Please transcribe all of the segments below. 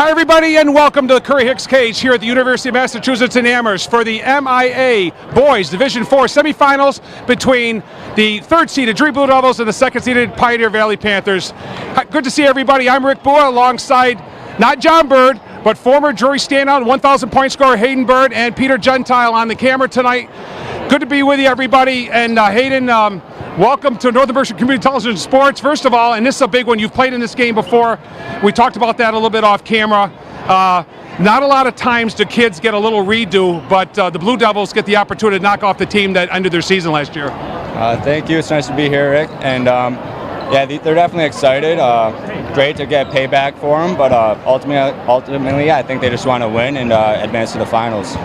Hi, everybody, and welcome to the Curry-Hicks Cage here at the University of Massachusetts in Amherst for the MIA Boys Division IV semifinals between the third-seeded Drury Blue Devils and the second-seeded Pioneer Valley Panthers. Good to see everybody. I'm Rick Bua alongside not John Bird, but former Drury standout 1,000-point scorer Hayden Bird and Peter Gentile on the camera tonight. Good to be with you, everybody. And Hayden, welcome to Northern Berkshire Community Television Sports. First of all, and this is a big one, you've played in this game before. We talked about that a little bit off camera. Not a lot of times do kids get a little redo, but the Blue Devils get the opportunity to knock off the team that ended their season last year. Thank you. It's nice to be here, Rick. And yeah, they're definitely excited. Great to get payback for them, but ultimately, I think they just want to win and advance to the finals.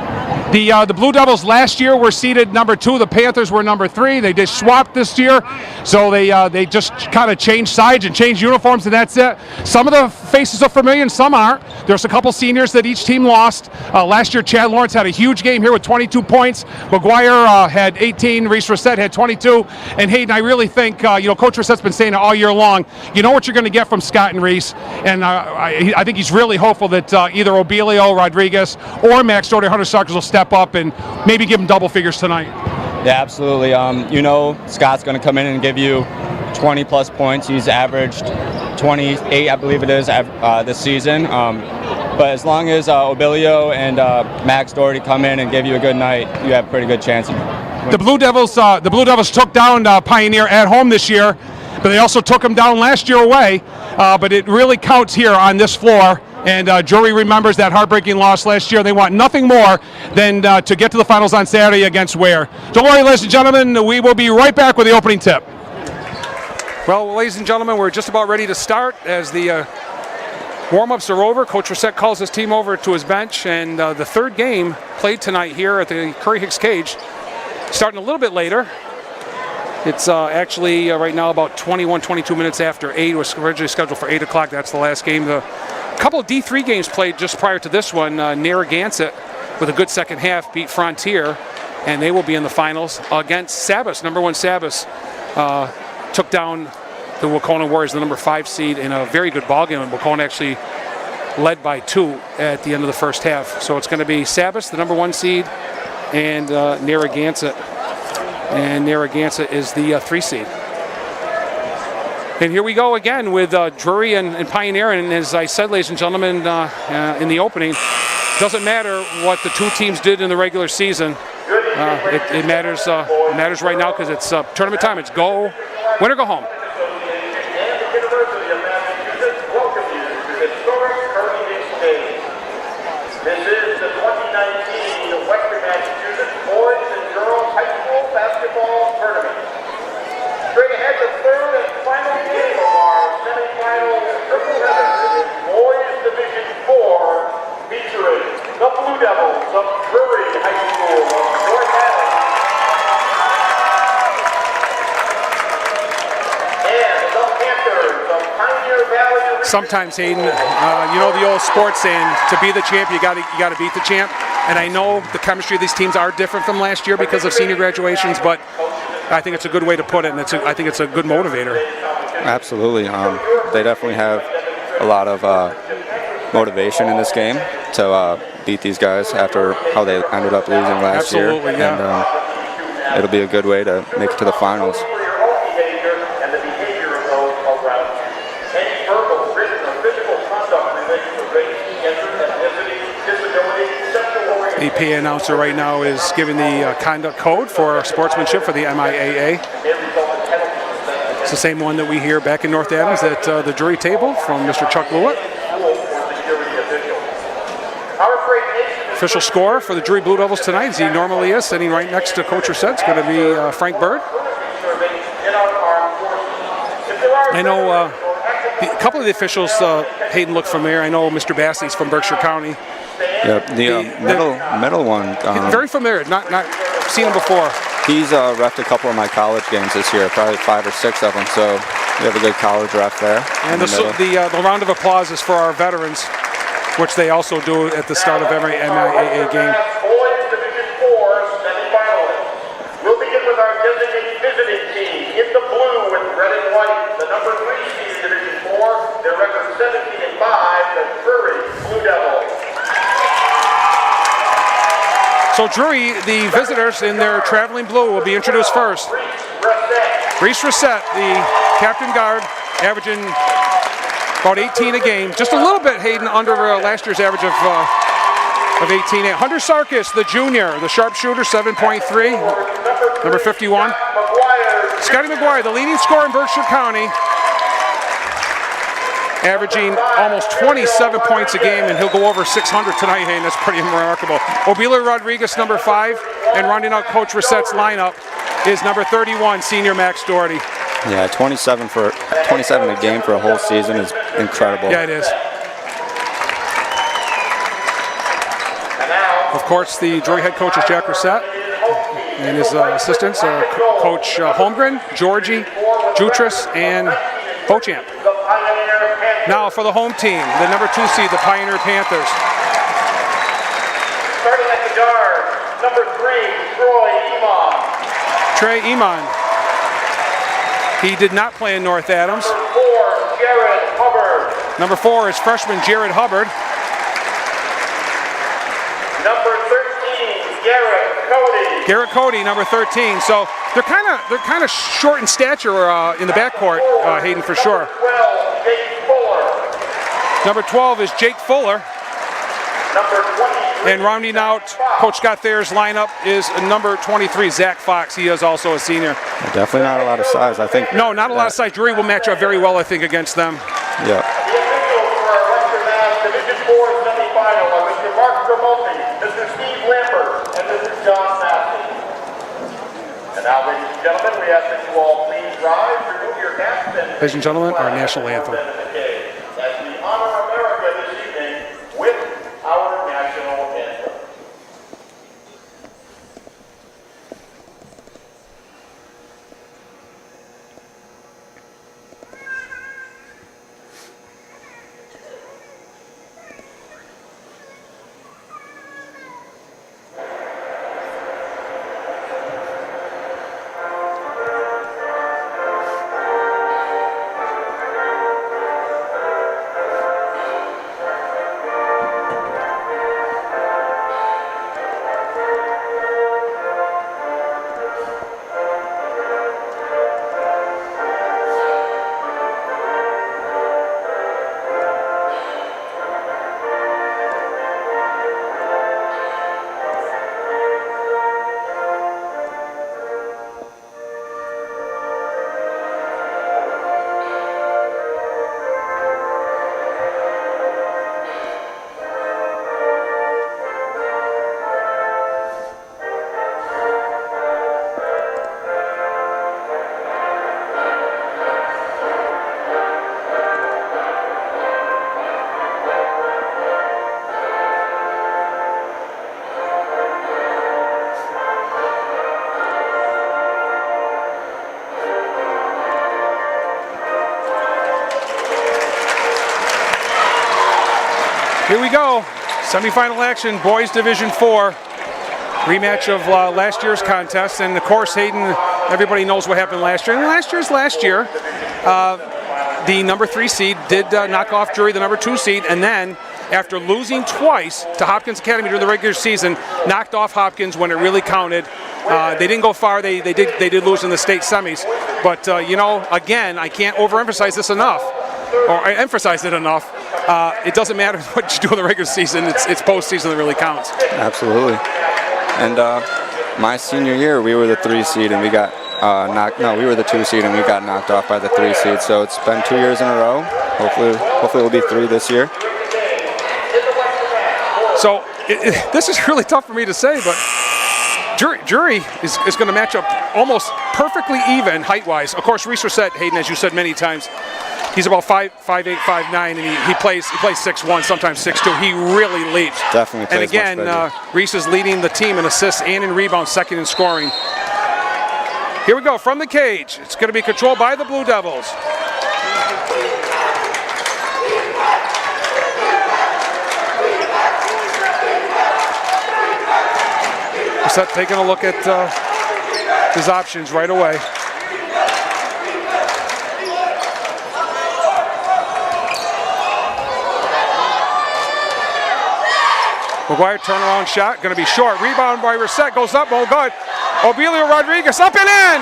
The Blue Devils last year were seeded number 2. The Panthers were number 3. They just swapped this year, so they just kind of changed sides and changed uniforms, and that's it. Some of the faces are familiar and some aren't. There's a couple seniors that each team lost. Last year, Chad Lawrence had a huge game here with 22 points. McGuire had 18. Reese Rossett had 22. And Hayden, I really think, Coach Rossett's been saying it all year long. You know what you're going to get from Scott and Reese, and I think he's really hopeful that either Obelio, Rodriguez, or Max Doherty, Hunter Sarkis will step up and maybe give him double figures tonight. Yeah, absolutely. Scott's going to come in and give you 20-plus points. He's averaged 28, I believe it is, this season. But as long as Obelio and Max Doherty come in and give you a good night, you have a pretty good chance. The Blue Devils took down Pioneer at home this year, but they also took them down last year away. But it really counts here on this floor. And Drury remembers that heartbreaking loss last year. They want nothing more than to get to the finals on Saturday against Ware. Don't worry, ladies and gentlemen, we will be right back with the opening tip. Well, ladies and gentlemen, we're just about ready to start as the warm-ups are over. Coach Rosett calls his team over to his bench, and the third game played tonight here at the Curry-Hicks Cage, starting a little bit later. It's actually right now about 22 minutes after 8. It was originally scheduled for 8 o'clock. That's the last game. The couple of D3 games played just prior to this one. Narragansett, with a good second half, beat Frontier, and they will be in the finals against Sabas. Number 1 Sabas took down the Wacona Warriors, the number 5 seed, in a very good ball game. And Wacona actually led by 2 at the end of the first half. So it's going to be Sabas, the number 1 seed, and Narragansett. And Narragansett is the 3 seed. And here we go again with Drury and Pioneer. And as I said, ladies and gentlemen, in the opening, doesn't matter what the two teams did in the regular season. It matters right now because it's tournament time. It's go win or go home. This is the 2019 Western Massachusetts Boys and Girls High School Basketball Tournament. Straight ahead, the third and final game of our semifinal triple header in Boys Division IV, featuring the Blue Devils of Drury High School of North Adams and the Panthers of Pioneer Valley. Sometimes, Hayden, the old sports saying, to be the champ, you got to beat the champ. And I know the chemistry of these teams are different from last year because of senior graduations, but I think it's a good way to put it, and I think it's a good motivator. Absolutely. They definitely have a lot of motivation in this game to beat these guys after how they ended up losing last year. Yeah. And it'll be a good way to make it to the finals. The PA announcer right now is giving the conduct code for sportsmanship for the MIAA. It's the same one that we hear back in North Adams at the Drury table from Mr. Chuck Lewitt. Official score for the Drury Blue Devils tonight, as he normally is, sitting right next to Coach Rosett, it's going to be Frank Bird. I know a couple of the officials, Hayden, look familiar. I know Mr. Bassey's from Berkshire County. Yep, the middle one. Very familiar, not seen him before. He's reffed a couple of my college games this year, probably 5 or 6 of them, so we have a good college ref there. And the round of applause is for our veterans, which they also do at the start of every MIAA game. Boys Division IV semifinalists. We'll begin with our designated visiting team in the blue with red and white. The number 3 seed in Division IV, their record 17-5, the Drury Blue So Drury, the visitors in their traveling blue, will be introduced first. Reese Reset, the captain guard, averaging about 18 a game. Just a little bit, Hayden, under last year's average of 18. Hunter Sarkis, the junior, the sharpshooter, 7.3, number 51. Scotty McGuire, the leading scorer in Berkshire County, averaging almost 27 points a game, and he'll go over 600 tonight, Hayden. That's pretty remarkable. Obila Rodriguez, number 5, and rounding out Coach Reset's lineup is number 31, senior Max Doherty. Yeah, 27 a game for a whole season is incredible. Yeah, it is. Of course, the Drury head coach is Jack Reset, and his assistants are Coach Holmgren, Georgie, Jutras, and Beauchamp. Now for the home team, the number 2 seed, the Pioneer Panthers. Starting at the guard, number 3, Troy Iman. Trey Iman. He did not play in North Adams. Number 4, Jared Hubbard. Number 4 is freshman Jared Hubbard. Number 13, Garrett Cody. Garrett Cody, number 13. So they're kind of short in stature in the backcourt, Hayden, for sure. 12, Jake Fuller. Number 12 is Jake Fuller. Number 23. And rounding out Coach Scott Thayer's lineup is number 23, Zach Fox. He is also a senior. Definitely not a lot of size, I think. No, not a lot of size. Drury will match up very well, I think, against them. Yeah. The officials for our Western Mass Division 4 semifinal are Mr. Mark Tramonti, Mr. Steve Lambert, and Mr. John Massey. And now, ladies and gentlemen, we ask that you all please rise, remove your caps, and Ladies and gentlemen, our national anthem. as we honor America this evening with our national anthem. Here we go, semifinal action, boys Division 4, rematch of last year's contest. And of course, Hayden, everybody knows what happened last year. And last year, the number 3 seed did knock off Drury, the number 2 seed, and then after losing twice to Hopkins Academy during the regular season, knocked off Hopkins when it really counted. They didn't go far. They did lose in the state semis. But you know, again, I can't overemphasize this enough, or I emphasize it enough. It doesn't matter what you do in the regular season. It's postseason that really counts. Absolutely. And my senior year, we were the 3 seed, and we got we were the 2 seed, and we got knocked off by the 3 seed. So it's been 2 years in a row. Hopefully it'll be 3 this year. So this is really tough for me to say, but Drury is going to match up almost perfectly even height-wise. Of course, Reese Reset, Hayden, as you said many times, he's about 5'8", 5'9", and he plays 6'1", sometimes 6'2". He really leaps. Definitely plays. And again, Reese is leading the team in assists and in rebounds, second in scoring. Here we go from the cage. It's going to be controlled by the Blue Devils. Reset taking a look at his options right away. McGuire turnaround shot, going to be short. Rebound by Reset, goes up, oh good. Obilio Rodriguez up and in!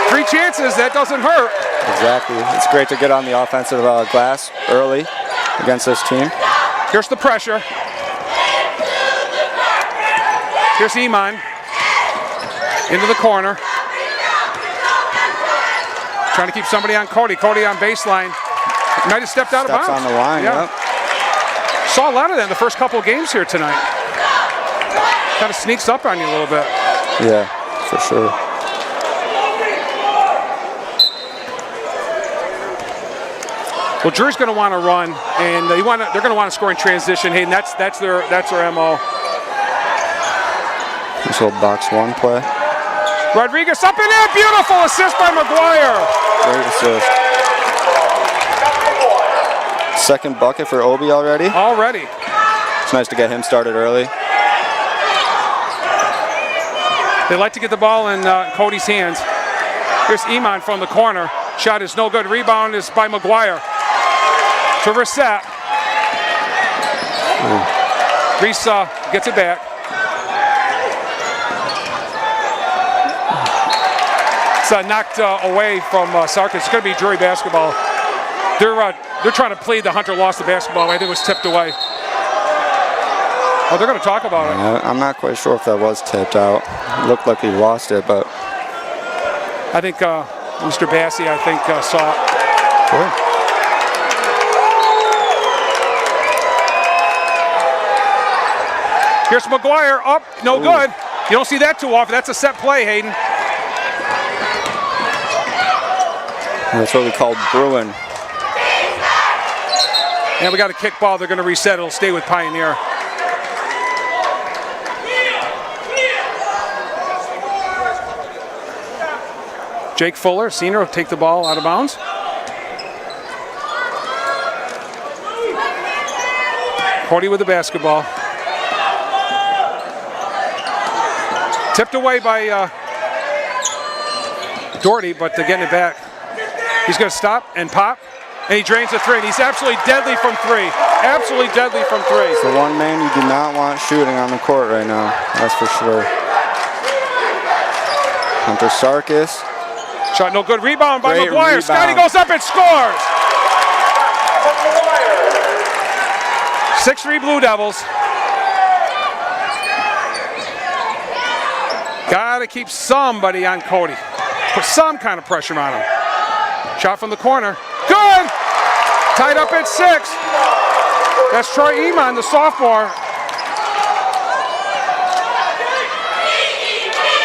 3 chances, that doesn't hurt. Exactly. It's great to get on the offensive glass early against this team. Here's the pressure. Here's Iman. Into the corner. Trying to keep somebody on Cody. Cody on baseline. Might have stepped out of bounds. Steps on the line, yeah. Saw a lot of that in the first couple of games here tonight. Kind of sneaks up on you a little bit. Yeah, for sure. Well, Drury's going to want to run, and they're going to want to score in transition. Hayden, that's their MO. This little box 1 play. Rodriguez up and in, beautiful assist by McGuire. Great assist. Second bucket for Obi already. Already. It's nice to get him started early. They like to get the ball in Cody's hands. Here's Iman from the corner. Shot is no good. Rebound is by McGuire. To Reset. Reese gets it back. It's knocked away from Sarkis. It's going to be Drury basketball. They're trying to plead the Hunter lost the basketball. I think it was tipped away. Oh, they're going to talk about it. I'm not quite sure if that was tipped out. It looked like he lost it, but I think Mr. Bassi, saw it. Sure. Here's McGuire up, no good. You don't see that too often. That's a set play, Hayden. That's what we call brewing. And we got a kick ball. They're going to reset. It'll stay with Pioneer. Jake Fuller, senior, will take the ball out of bounds. Cody with the basketball. Tipped away by Doherty, but they're getting it back. He's going to stop and pop, and he drains a 3. And he's absolutely deadly from 3. Absolutely deadly from 3. It's the one man you do not want shooting on the court right now. That's for sure. Hunter Sarkis. Shot no good. Rebound by Great McGuire. rebound. Scotty goes up and scores. 6-3 Blue Devils. Got to keep somebody on Cody. Put some kind of pressure on him. Shot from the corner. Good! Tied up at 6. That's Troy Iman, the sophomore.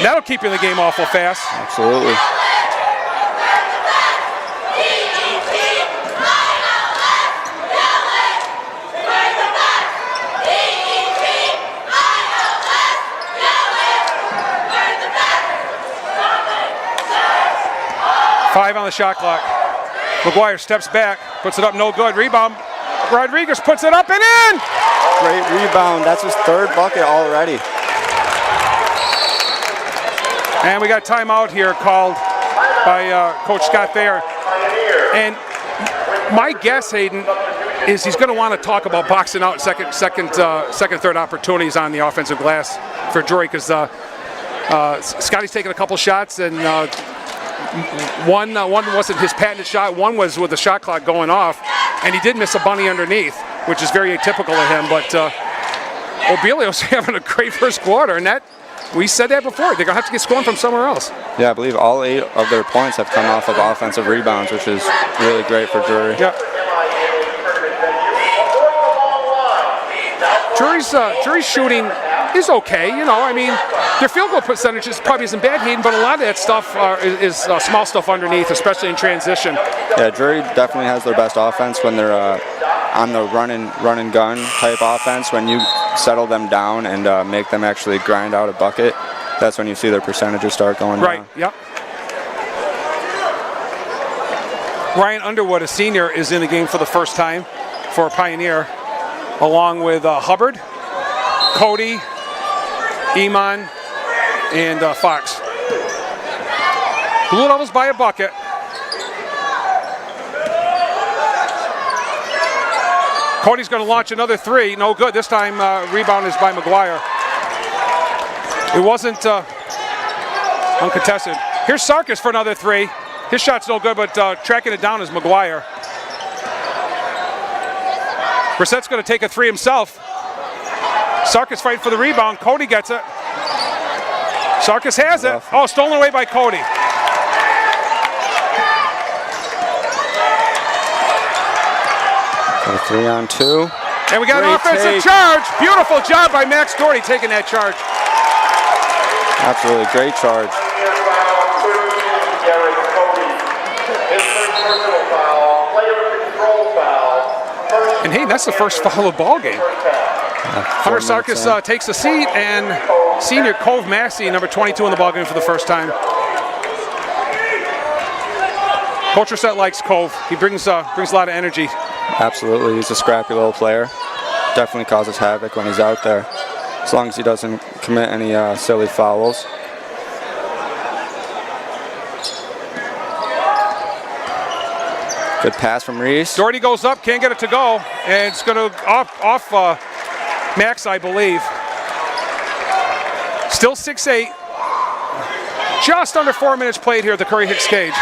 That'll keep you in the game awful fast. Absolutely. Five on the shot clock. McGuire steps back, puts it up, no good. Rebound. Rodriguez puts it up and in! Great rebound. That's his 3rd bucket already. And we got timeout here called by Coach Scott Thayer. And my guess, Hayden, is he's going to want to talk about boxing out second, third opportunities on the offensive glass for Drury, because Scotty's taking a couple shots, and one wasn't his patented shot. One was with the shot clock going off, and he did miss a bunny underneath, which is very atypical of him. But Obilio's having a great first quarter, and that we said that before. They're going to have to get scoring from somewhere else. Yeah, I believe all 8 of their points have come off of offensive rebounds, which is really great for Drury. Yeah. Drury's shooting is okay, you know. I mean, their field goal percentage probably isn't bad, Hayden, but a lot of that stuff is small stuff underneath, especially in transition. Yeah, Drury definitely has their best offense when they're on the run and gun type offense. When you settle them down and make them actually grind out a bucket, that's when you see their percentages start going right, down. Yep. Ryan Underwood, a senior, is in the game for the first time for Pioneer, along with Hubbard, Cody, Iman, and Fox. Blue Devils by a bucket. Cody's going to launch another three. No good. This time, rebound is by McGuire. It wasn't uncontested. Here's Sarkis for another three. His shot's no good, but tracking it down is McGuire. Brissett's going to take a three himself. Sarkis fighting for the rebound. Cody gets it. Sarkis has it. Oh, stolen away by Cody. So 3-on-2. And we got an Great offensive take. charge. Beautiful job by Max Doherty taking that charge. Absolutely great charge. And hey, that's the first foul of the ball game. Hunter 4 minutes Sarkis in. takes a seat, and senior Cove Massey, number 22 in the ball game for the first time. Coach Reset likes Cove. He brings a lot of energy. Absolutely, he's a scrappy little player. Definitely causes havoc when he's out there, as long as he doesn't commit any silly fouls. Good pass from Reese. Doherty goes up, can't get it to go, and it's going to off Max, I believe. Still 6-8. Just under 4 minutes played here at the Curry Hicks cage.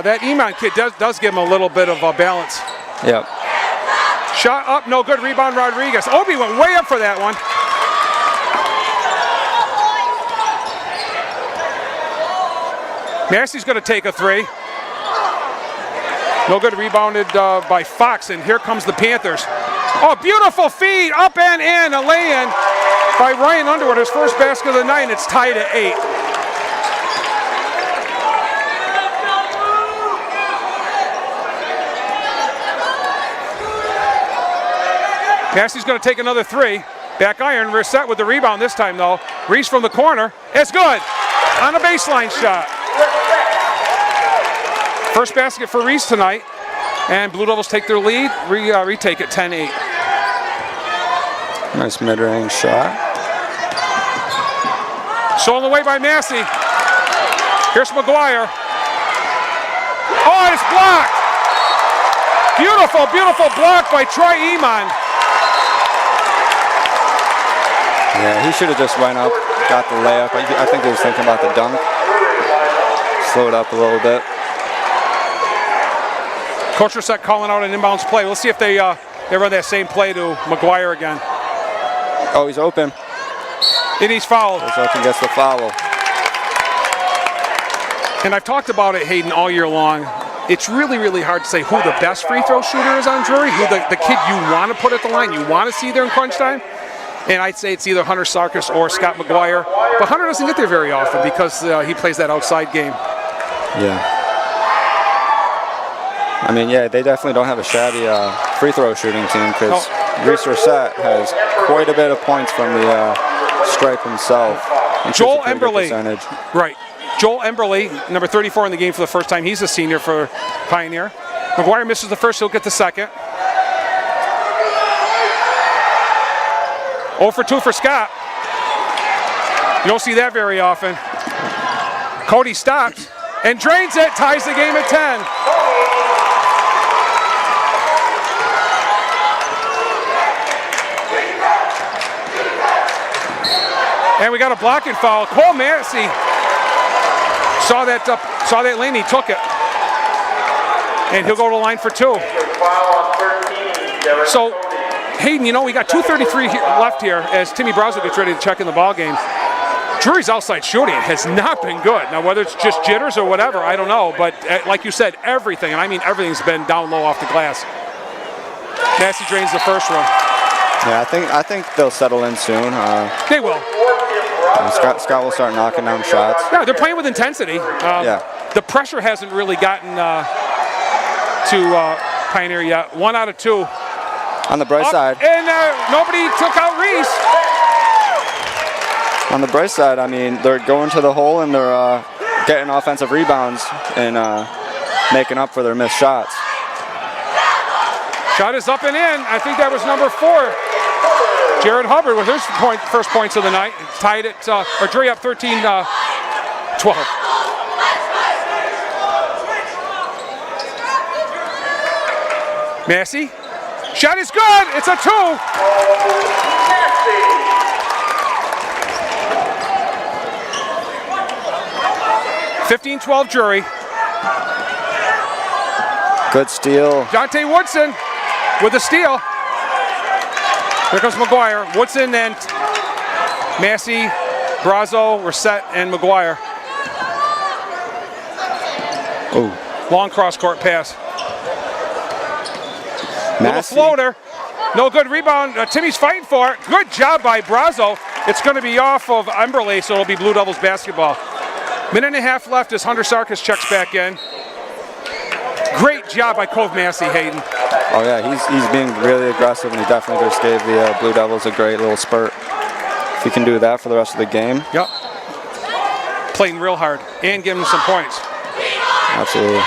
That Iman kid does give him a little bit of balance. Yep. Shot up, no good. Rebound, Rodriguez. Obi went way up for that one. Massey's going to take a three. No good. Rebounded by Fox, and here comes the Panthers. Oh, beautiful feed, up and in, a lay-in by Ryan Underwood, his first basket of the night, and it's tied at 8. Massey's going to take another three. Back iron, Reset with the rebound this time though. Reese from the corner, it's good. On a baseline shot. First basket for Reese tonight. And Blue Devils take their lead, retake it 10-8. Nice mid-range shot. Stolen away by Massey. Here's McGuire. Oh, it's blocked. Beautiful, beautiful block by Troy Iman. Yeah, he should have just went up, got the layup. I think he was thinking about the dunk. Slowed up a little bit. Coach Reset calling out an inbounds play. Let's see if they run that same play to McGuire again. Oh, he's open. And he's fouled. He's open, gets the foul. And I've talked about it, Hayden, all year long. It's really, really hard to say who the best free throw shooter is on Drury, who the kid you want to put at the line, you want to see there in crunch time. And I'd say it's either Hunter Sarkis or Scott McGuire. But Hunter doesn't get there very often because he plays that outside game. Yeah. I mean, yeah, they definitely don't have a shabby free throw shooting team because Reese Reset has quite a bit of points from the stripe himself. Joel Emberley. Right. Joel Emberley, number 34 in the game for the first time. He's a senior for Pioneer. McGuire misses the first, he'll get the second. 0 for 2 for Scott. You don't see that very often. Cody stops and drains it, ties the game at 10. And we got a blocking foul. Cole Massey saw that lane, he took it. And he'll go to the line for 2. So, Hayden, you know, we got 2:33 left here as Timmy Brazel gets ready to check in the ball game. Drury's outside shooting has not been good. Now, whether it's just jitters or whatever, I don't know. But like you said, everything, and I mean everything's been down low off the glass. Massey drains the first one. Yeah, I think they'll settle in soon. They will. Scott will start knocking down shots. Yeah, they're playing with intensity. Yeah. The pressure hasn't really gotten to Pioneer yet. 1 out of 2. On the bright side. And nobody took out Reese. On the bright side, I mean, they're going to the hole and they're getting offensive rebounds and making up for their missed shots. Shot is up and in. I think that was number 4. Jared Hubbard with his first points of the night. Tied it, or Drury up 13-12. Massey. Shot is good. It's a 2. Massey. 15-12 Drury. Good steal. Jonte Woodson with the steal. Here comes McGuire. Woodson and Massey, Brazo, Reset, and McGuire. Oh, Long cross-court pass. Little Massey. floater. No good rebound. Timmy's fighting for it. Good job by Brazo. It's going to be off of Emberley, so it'll be Blue Devils basketball. Minute and a half left as Hunter Sarkis checks back in. Great job by Cove Massey, Hayden. Oh yeah, he's being really aggressive, and he definitely just gave the Blue Devils a great little spurt. If he can do that for the rest of the game. Yep. Playing real hard and giving them some points. Absolutely.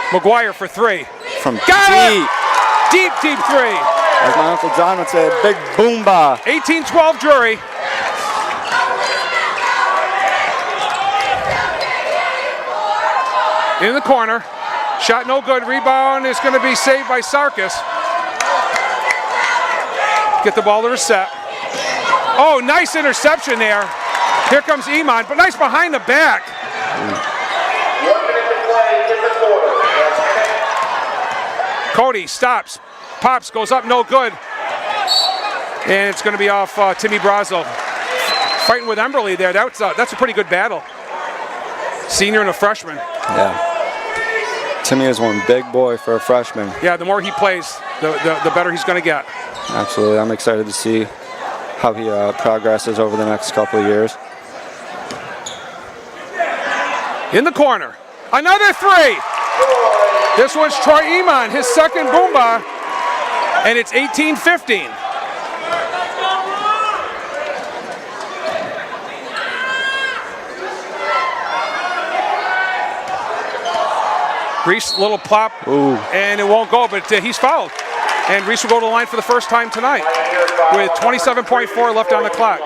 McGuire for 3. From Got deep. it! Deep 3. As my Uncle John would say, big boomba. 18-12 Drury. In the corner. Shot no good. Rebound is going to be saved by Sarkis. Get the ball to Reset. Oh, nice interception there. Here comes Iman, but nice behind the back. 1 minute to play in the quarter. Cody stops. Pops, goes up, no good. And it's going to be off Timmy Brazo. Fighting with Emberley there. That's a pretty good battle. Senior and a freshman. Yeah. Timmy is one big boy for a freshman. Yeah, the more he plays, the better he's going to get. Absolutely. I'm excited to see how he progresses over the next couple of years. In the corner. Another 3. This one's Troy Iman, his second boomba. And it's 18-15. Reese, little plop, and it won't go, but he's fouled. And Reese will go to the line for the first time tonight with 27.4 left on the clock.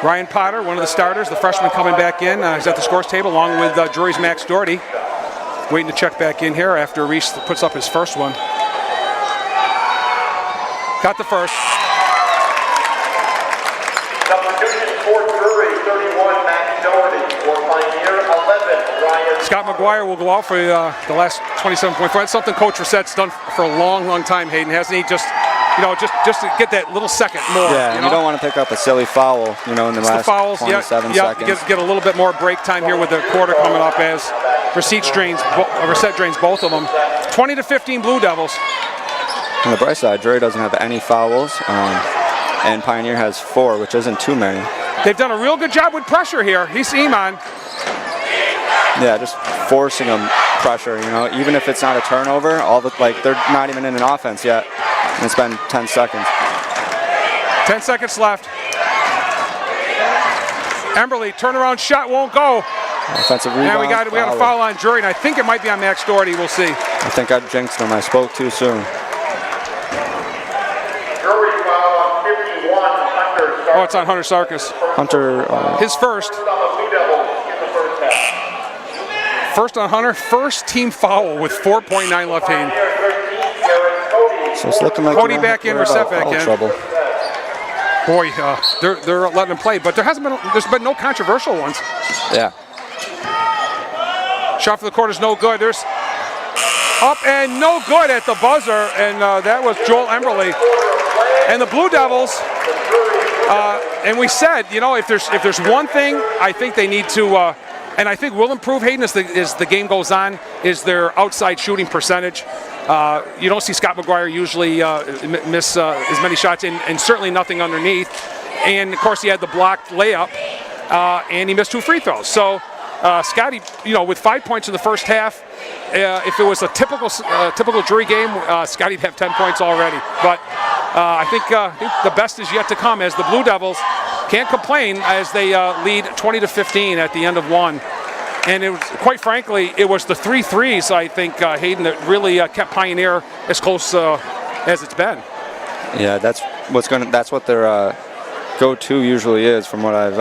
Ryan Potter, one of the starters, the freshman coming back in. He's at the scores table along with Drury's Max Doherty. Waiting to check back in here after Reese puts up his first one. Got the first. Substitution for Drury, 31, Max Doherty. For Pioneer, 11, Ryan. Scott McGuire will go out for the last 27.4. That's something Coach Reset's done for a long, long time, Hayden, hasn't he? Just to get that little second more. Yeah, and you don't want to pick up a silly foul, in the last 27 seconds. Get a little bit more break time here with the quarter coming up as Reset drains both of them. 20-15 Blue Devils. On the bright side, Drury doesn't have any fouls, and Pioneer has 4, which isn't too many. They've done a real good job with pressure here. He's Iman. Yeah, just forcing them pressure, even if it's not a turnover, they're not even in an offense yet. And it's been 10 seconds. 10 seconds left. Emberley, turnaround shot won't go. Offensive rebound. And we got a foul on Drury, and I think it might be on Max Doherty. We'll see. I think I jinxed him. I spoke too soon. Drury foul on 51, Hunter Sarkis. Oh, it's on Hunter Sarkis. Hunter. His first. On the Blue Devils in the first half. First on Hunter. First team foul with 4.9 left hand. So it's looking like Cody back in, Reset back in. Trouble. Boy, they're letting him play, but there's been no controversial ones. Yeah. Shot for the quarter's no good. There's up and no good at the buzzer, and that was Joel Emberley. And the Blue Devils, and we said, if there's one thing I think they need to, and I think will improve, Hayden, as the game goes on, is their outside shooting percentage. You don't see Scott McGuire usually miss as many shots, and certainly nothing underneath. And of course, he had the blocked layup, and he missed 2 free throws. So Scotty, with 5 points in the first half, if it was a typical Drury game, Scotty'd have 10 points already. But I think the best is yet to come, as the Blue Devils can't complain as they lead 20-15 at the end of one. And it was, quite frankly, it was the 3 threes, I think, Hayden, that really kept Pioneer as close as it's been. Yeah, that's what their go-to usually is, from what I've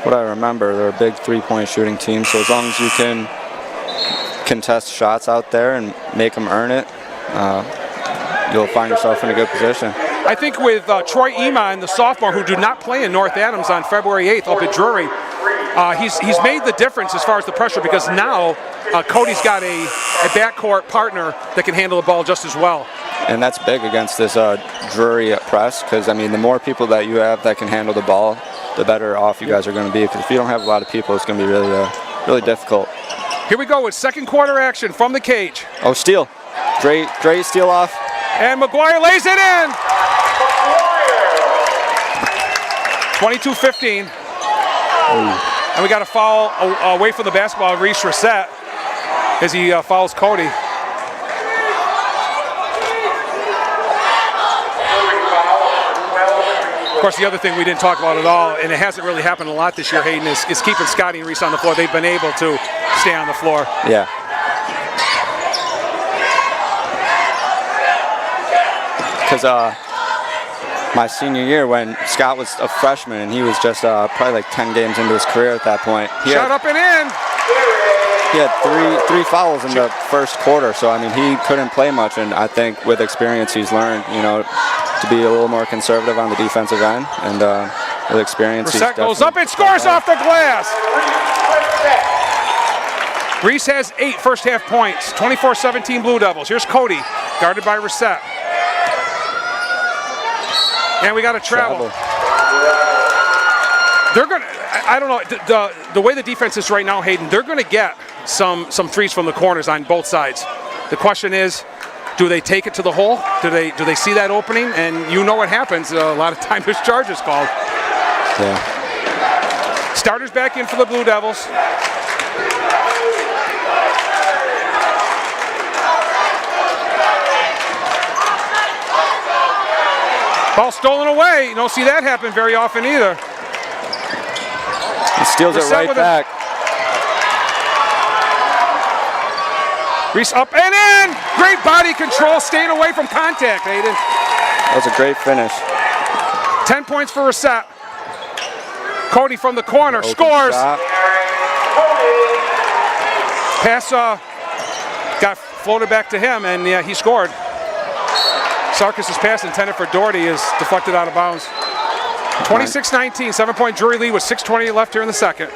what I remember, they're a big three-point shooting team. So as long as you can contest shots out there and make them earn it, you'll find yourself in a good position. I think with Troy Eman, the sophomore, who did not play in North Adams on February 8th up at Drury, he's made the difference as far as the pressure, because now Cody's got a backcourt partner that can handle the ball just as well. And that's big against this Drury press, because, I mean, the more people that you have that can handle the ball, the better off you guys are going to be. Because if you don't have a lot of people, it's going to be really difficult. Here we go with second quarter action from the cage. Oh, steal. Great steal off. And McGuire lays it in. 22-15. And we got a foul away from the basketball, Reese Reset, as he fouls Cody. Of course, the other thing we didn't talk about at all, and it hasn't really happened a lot this year, Hayden, is keeping Scotty and Reese on the floor. They've been able to stay on the floor. Yeah. Because my senior year, when Scott was a freshman and he was just probably like 10 games into his career at that point. Shot up and in. He had three fouls in the first quarter, so I mean he couldn't play much. And I think with experience, he's learned, to be a little more conservative on the defensive end, and with experience, Reset goes up and scores off the glass. Reese has 8 first half points. 24-17 Blue Devils. Here's Cody, guarded by Reset. And we got a travel. They're going to, I don't know, the way the defense is right now, Hayden, they're going to get some threes from the corners on both sides. The question is, do they take it to the hole? Do they see that opening? And you know what happens. A lot of times there's charges called. Yeah. Starters back in for the Blue Devils. Ball stolen away. You don't see that happen very often either. He steals it right back. Reese up and in. Great body control, staying away from contact, Hayden. That was a great finish. 10 points for Reset. Cody from the corner scores. Shot. Pass got floated back to him, and yeah, he scored. Sarkis' pass intended for Doherty is deflected out of bounds. 26-19, 7-point Drury lead with 6:20 left here in the second.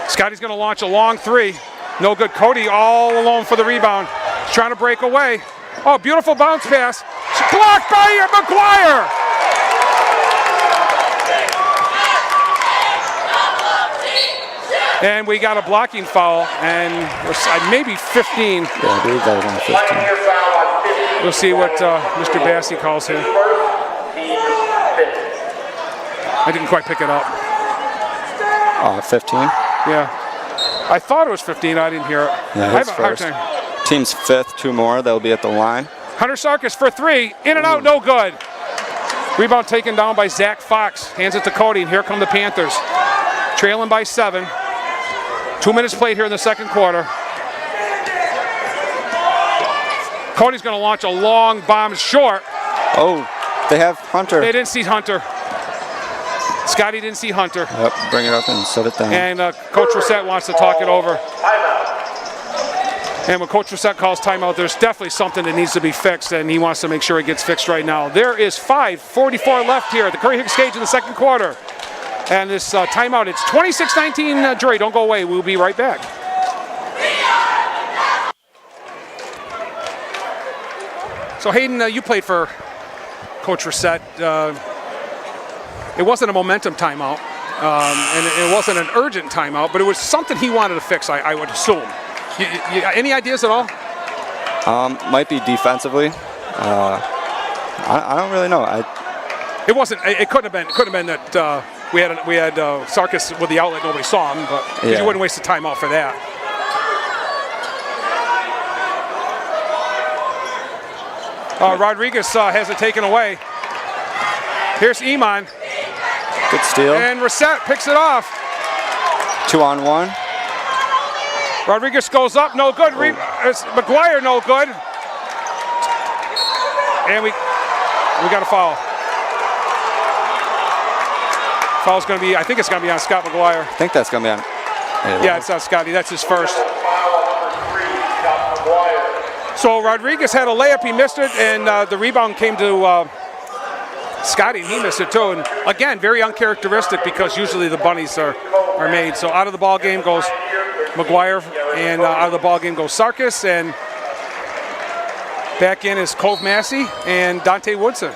Scotty's going to launch a long three. No good. Cody all alone for the rebound. He's trying to break away. Oh, beautiful bounce pass. Blocked by McGuire. And we got a blocking foul, and maybe 15. Yeah, I believe that was on 15. We'll see what Mr. Bassey calls here. I didn't quite pick it up. 15? Yeah. I thought it was 15. I didn't hear it. Yeah, his first. Team's fifth, 2 more. They'll be at the line. Hunter Sarkis for 3. In and out, no good. Rebound taken down by Zach Fox. Hands it to Cody, and here come the Panthers. Trailing by 7. 2 minutes played here in the second quarter. Cody's going to launch a long bomb short. Oh, they have Hunter. They didn't see Hunter. Scotty didn't see Hunter. Yep, bring it up and set it down. And Coach Reset wants to talk it over. And when Coach Reset calls timeout, there's definitely something that needs to be fixed, and he wants to make sure it gets fixed right now. There is 5:44 left here at the Curry Hicks Cage in the second quarter. And this timeout, it's 26-19 Drury. Don't go away. We'll be right back. So Hayden, you played for Coach Reset. It wasn't a momentum timeout, and it wasn't an urgent timeout, but it was something he wanted to fix, I would assume. Any ideas at all? Might be defensively. I don't really know. It wasn't. It couldn't have been. It couldn't have been that we had Sarkis with the outlet. Nobody saw him, but you wouldn't waste the timeout for that. Rodriguez has it taken away. Here's Iman. Good steal. And Reset picks it off. 2-on-1. Rodriguez goes up, no good. McGuire, no good. And We got a foul. Foul's going to be, I think it's going to be on Scott McGuire. I think that's going to be on. Yeah, it's on Scotty. That's his first. So Rodriguez had a layup. He missed it, and the rebound came to Scotty, and he missed it too. And again, very uncharacteristic because usually the bunnies are made. So out of the ball game goes McGuire, and out of the ball game goes Sarkis, and back in is Cove Massey and Dante Woodson.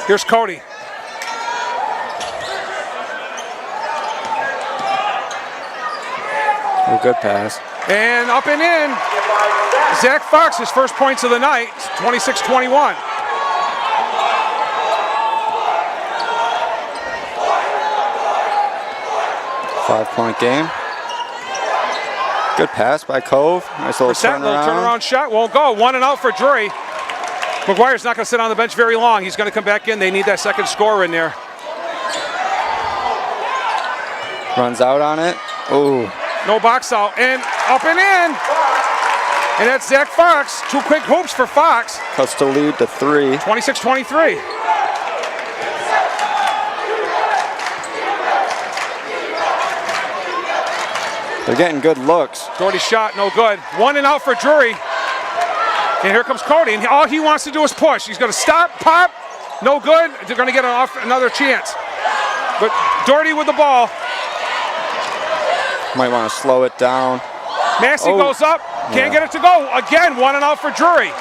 Here's Cody. Oh, good pass. And up and in. Zach Fox, his first points of the night, 26-21. Five-point game. Good pass by Cove. Nice little turnaround. Little turnaround shot. Won't go. 1 and out for Drury. McGuire's not going to sit on the bench very long. He's going to come back in. They need that second scorer in there. Runs out on it. Ooh. No box out. And up and in. And that's Zach Fox. 2 quick hoops for Fox. Cuts the lead to 3. 26-23. They're getting good looks. Doherty's shot, no good. 1 and out for Drury. And here comes Cody, and all he wants to do is push. He's going to stop, pop, no good. They're going to get another chance. But Doherty with the ball. Might want to slow it down. Massey goes up, can't get it to go. Again, 1 and out for Drury.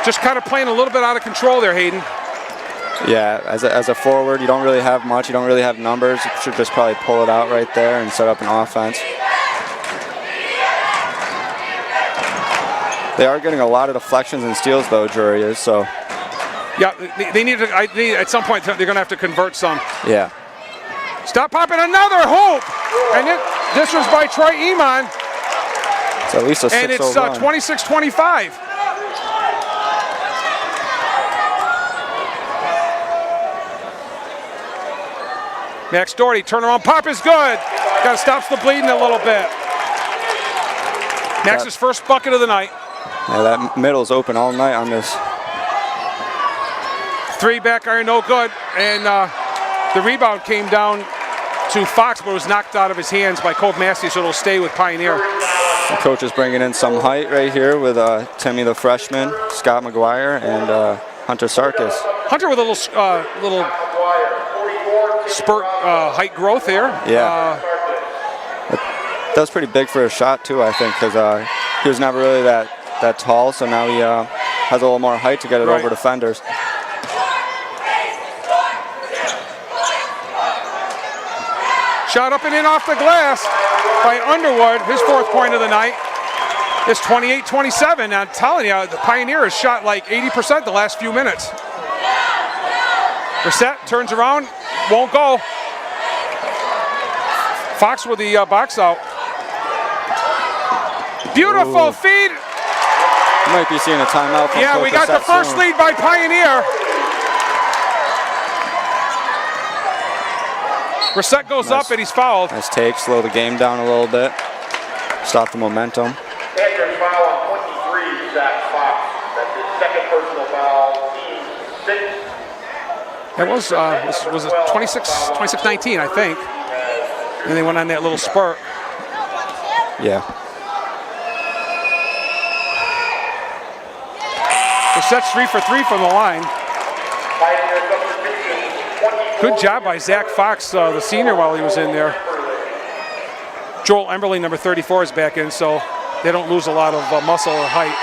Just kind of playing a little bit out of control there, Hayden. Yeah, as a forward, you don't really have much. You don't really have numbers. You should just probably pull it out right there and set up an offense. They are getting a lot of deflections and steals, though, Drury is, so. Yeah, they need to, at some point, they're going to have to convert some. Yeah. Stop popping, another hoop! And this was by Troy Eamon. It's at least a 6-0 and it's 26-25. Max Doherty, turnaround pop is good. Got to stop the bleeding a little bit. Max's first bucket of the night. Yeah, that middle's open all night on this. 3 back iron, no good. And the rebound came down to Fox, but was knocked out of his hands by Cove Massey, so it'll stay with Pioneer. The coach is bringing in some height right here with Timmy the freshman, Scott McGuire, and Hunter Sarkis. Hunter with a little spurt height growth here. Yeah. That was pretty big for a shot too, I think, because he was never really that tall, so now he has a little more height to get it over defenders. Shot up and in off the glass by Underwood, his 4th point of the night. It's 28-27. I'm telling you, the Pioneer has shot like 80% the last few minutes. Reset, turns around, won't go. Fox with the box out. Beautiful feed. You might be seeing a timeout from Yeah, we got the first lead by Pioneer. Reset goes up and he's fouled. Nice take, slow the game down a little bit. Stop the momentum. Andrews foul on 23, Zach Fox. That's his second personal foul, team 6. It was a 26-19, I think. And they went on that little spurt. Yeah. Reset's 3 for 3 from the line. Good job by Zach Fox, the senior, while he was in there. Joel Emberly, number 34, is back in, so they don't lose a lot of muscle or height.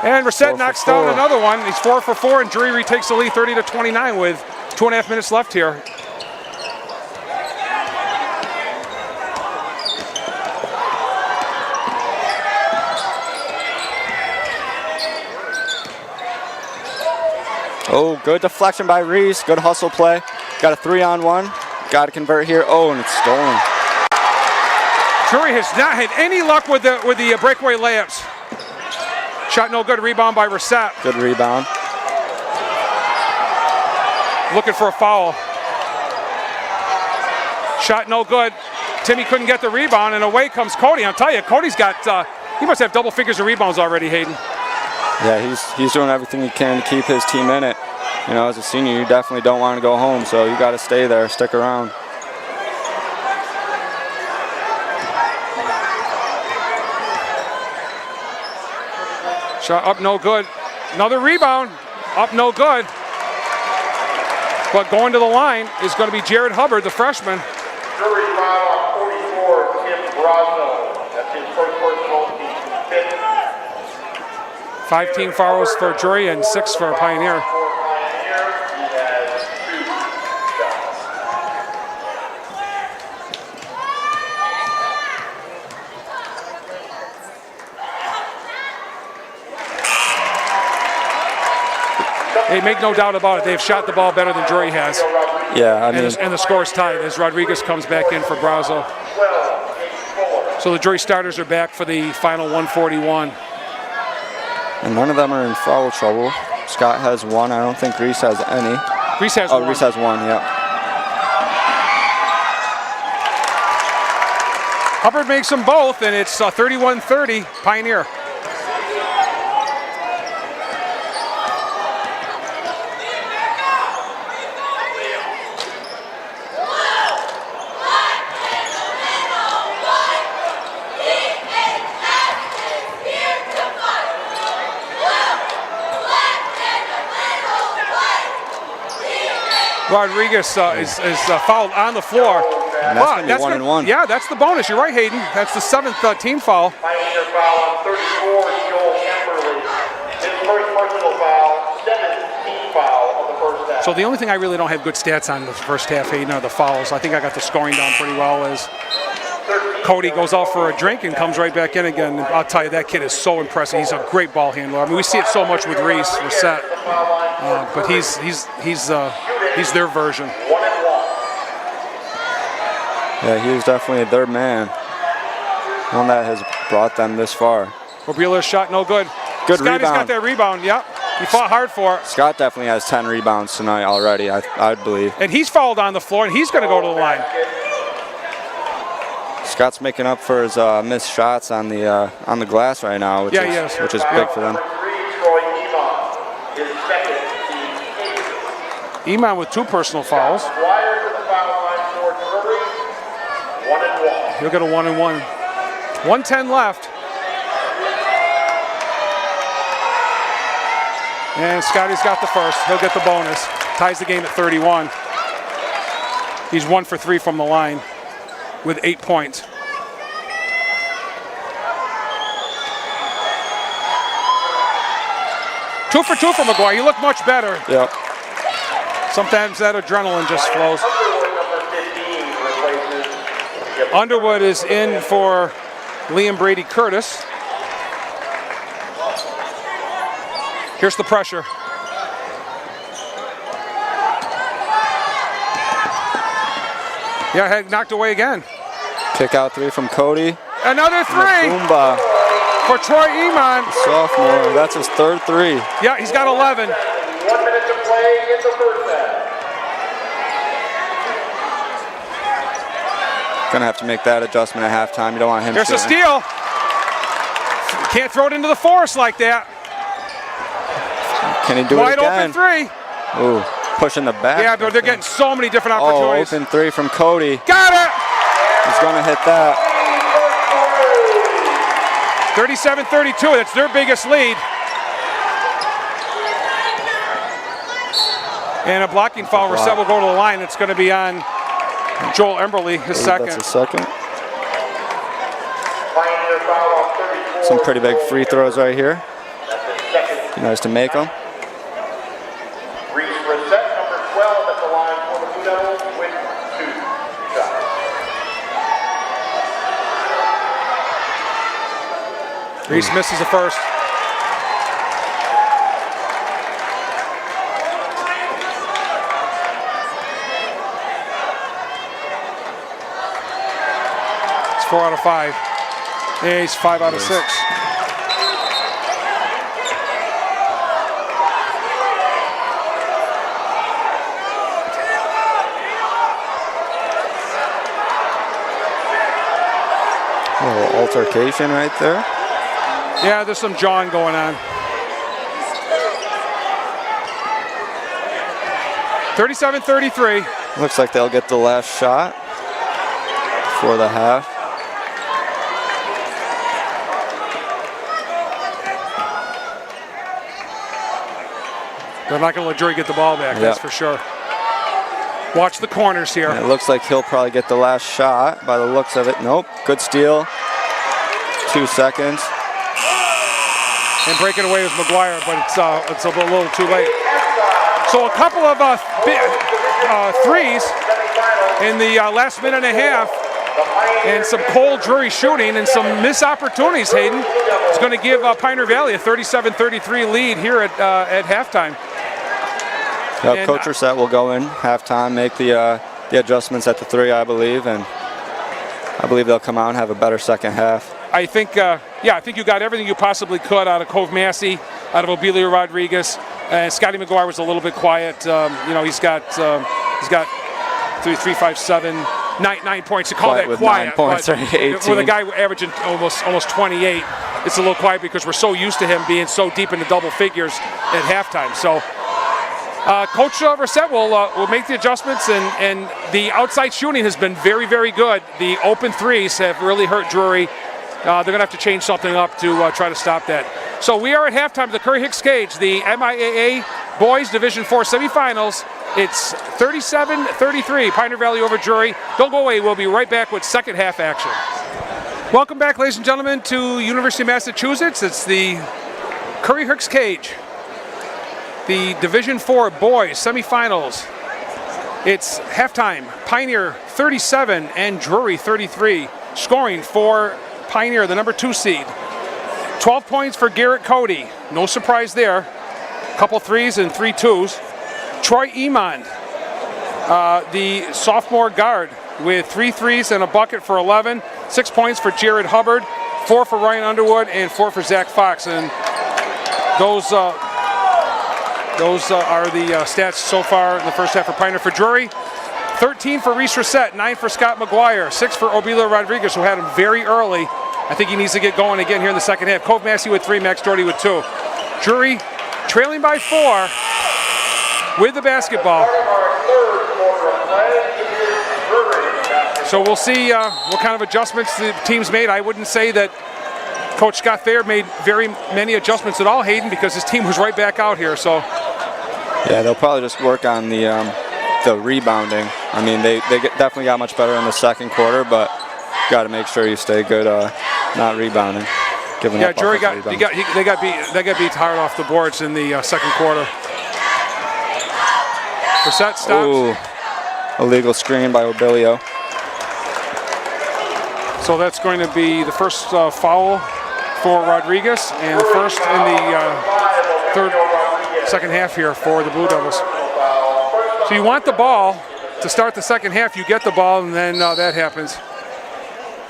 And Reset knocks down another one. He's 4 for 4, and Drury retakes the lead 30-29 with 2.5 minutes left here. Oh, good deflection by Reese. Good hustle play. Got a 3-on-1. Got to convert here. Oh, and it's stolen. Drury has not had any luck with the breakaway layups. Shot no good. Rebound by Reset. Good rebound. Looking for a foul. Shot no good. Timmy couldn't get the rebound, and away comes Cody. I'll tell you, Cody's got, he must have double figures of rebounds already, Hayden. Yeah, he's doing everything he can to keep his team in it. You know, as a senior, you definitely don't want to go home, so you got to stay there, stick around. Shot up, no good. Another rebound, up, no good. But going to the line is going to be Jared Hubbard, the freshman. Drury foul on 44, Tim Brosno. That's his first personal, team fifth. 5 team fouls for Drury and 6 for Pioneer. For Pioneer, he has 2 shots. They make no doubt about it. They've shot the ball better than Drury has. Yeah, I mean, And the score's tied as Rodriguez comes back in for Brazo. 12-4. So the Drury starters are back for the final 141. and none of them are in foul trouble. Scott has 1. I don't think Reese has any. Reese has Oh, one. Reese has 1, yeah. Hubbard makes them both, and it's 31-30 Pioneer. Rodriguez is fouled on the floor. And that's going to be 1 and 1. Yeah, that's the bonus. You're right, Hayden. That's the 7th team foul. Pioneer foul on 34, Joel Emberly. His first personal foul, 7th team foul of the first half. So the only thing I really don't have good stats on in the first half, Hayden, are the fouls. I think I got the scoring down pretty well as Cody goes out for a drink and comes right back in again. And I'll tell you, that kid is so impressive. He's a great ball handler. I mean, we see it so much with Reese, Reset, but he's their version. 1 and 1. Yeah, he is definitely their man. One that has brought them this far. Robiela's shot no good. Good Scotty's got rebound. that rebound, yep. He fought hard for it. Scott definitely has 10 rebounds tonight already, I believe. And he's fouled on the floor, and he's going to go to the line. Scott's making up for his missed shots on the glass right now, which is big for them. Number 3, Troy Iman, his second team. Iman with 2 personal fouls. Dwyer to the foul line for Drury. 1 and 1. He'll get a 1 and 1. 1:10 left. And Scotty's got the first. He'll get the bonus. Ties the game at 31. He's 1 for 3 from the line with 8 points. Two for 2 from McGuire. You look much better. Yep. Sometimes that adrenaline just flows. Underwood, number 15, replaces. Underwood is in for Liam Brady Curtis. Here's the pressure. Yeah, had knocked away again. Kick out 3 from Cody. Another 3 Boomba, for Troy Iman. sophomore. That's his 3rd 3. Yeah, he's got 11. 1 minute to play in the first half. Gonna have to make that adjustment at halftime. You don't want him There's a shooting. steal. Can't throw it into the forest like that. Can he do Wide it again? open 3. Ooh, pushing the back. Yeah, but they're getting so many different Oh, opportunities. open 3 from Cody. Got it! He's gonna hit that. 37-32, that's their biggest lead. And a blocking foul. Reset will go to the line. It's going to be on Joel Emberly, his second. That's his second. Pioneer foul on 34. Some pretty big free throws right here. That's his second. Be nice to make them. Reese Reset, number 12, at the line for the Blue Devils with 2 shots. Reese misses the first. It's 4 out of 5. Yeah, he's 5 out of 6. altercation right there. Yeah, there's some jawing going on. 37-33. Looks like they'll get the last shot for the half. They're not going to let Drury get the ball back, that's for sure. Watch the corners here. And it looks like he'll probably get the last shot by the looks of it. Nope, good steal. 2 seconds. And breaking away was McGuire, but it's a little too late. So a couple of threes in the last minute and a half, and some cold Drury shooting and some missed opportunities, Hayden. It's going to give Pioneer Valley a 37-33 lead here at halftime. Yep, Coach Reset will go in halftime, make the adjustments at the 3, I believe, and I believe they'll come out and have a better second half. I think, I think you got everything you possibly could out of Cove Massey, out of Obelia Rodriguez. Scotty McGuire was a little bit quiet. He's got 3, 5, 7, 9 points. To call that quiet, 9 points, but 18. with a guy averaging almost 28, it's a little quiet because we're so used to him being so deep into double figures at halftime. So Coach Reset will make the adjustments, and the outside shooting has been very, very good. The open threes have really hurt Drury. They're going to have to change something up to try to stop that. So we are at halftime of the Curry-Hicks Cage, the MIAA Boys Division IV semifinals. It's 37-33, Pioneer Valley over Drury. Don't go away. We'll be right back with second half action. Welcome back, ladies and gentlemen, to University of Massachusetts. It's the Curry-Hicks Cage, the Division IV Boys semifinals. It's halftime. Pioneer 37 and Drury 33. Scoring for Pioneer, the number 2 seed. 12 points for Garrett Cody. No surprise there. A couple threes and 3 twos. Troy Iman, the sophomore guard, with 3 threes and a bucket for 11. 6 points for Jared Hubbard. 4 for Ryan Underwood and 4 for Zach Fox. And those are the stats so far in the first half for Pioneer. For Drury, 13 for Reese Reset, 9 for Scott McGuire, 6 for Obelia Rodriguez, who had him very early. I think he needs to get going again here in the second half. Cove Massey with 3, Max Doherty with 2. Drury trailing by 4 with the basketball. So we'll see what kind of adjustments the team's made. I wouldn't say that Coach Scott Thayer made very many adjustments at all, Hayden, because his team was right back out here. So yeah, they'll probably just work on the rebounding. I mean, they definitely got much better in the second quarter, but got to make sure you stay good, not rebounding. Yeah, Drury got beat hard off the boards in the second quarter. Reset stops. Ooh, illegal screen by Obilio. So that's going to be the first foul for Rodriguez, and the first in the second half here for the Blue Devils. So you want the ball to start the second half. You get the ball, and then that happens.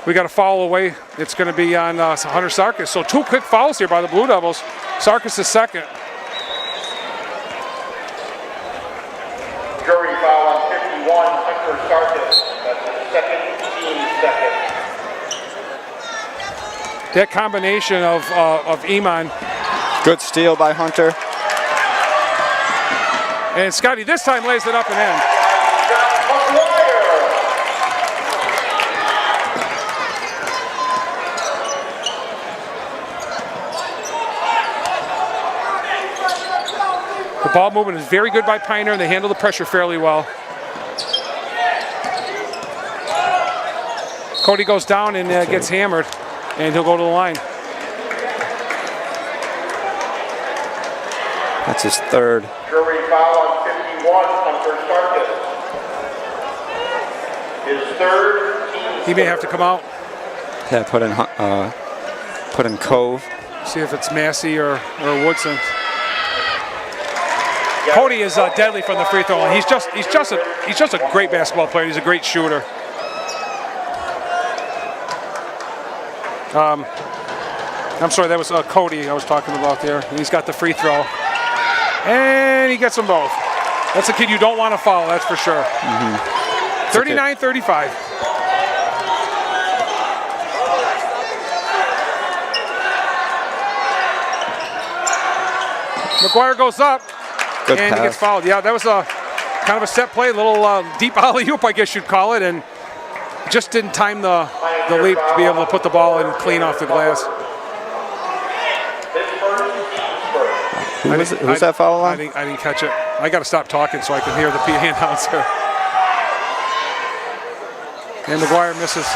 We got a foul away. It's going to be on Hunter Sarkis. So 2 quick fouls here by the Blue Devils. Sarkis is second. Drury foul on 51, Hunter Sarkis. That's the second, team second. That combination of Iman. Good steal by Hunter. And Scotty this time lays it up and in. The ball movement is very good by Pioneer, and they handle the pressure fairly well. Cody goes down and gets hammered, and he'll go to the line. That's his third. Drury foul on 51, Hunter Sarkis. His third, team. He may have to come out. Yeah, put in Cove. See if it's Massey or Woodson. Cody is deadly from the free throw line. He's just a great basketball player. He's a great shooter. I'm sorry, that was Cody I was talking about there. He's got the free throw, and he gets them both. That's a kid you don't want to foul, that's for sure. 39-35. McGuire goes up. Good and pass. he gets fouled. Yeah, that was a kind of a set play, a little deep alley-oop, I guess you'd call it, and just didn't time the leap to be able to put the ball in clean off the glass. Who's that foul I on? didn't catch it. I got to stop talking so I can hear the PA announcer. And McGuire misses.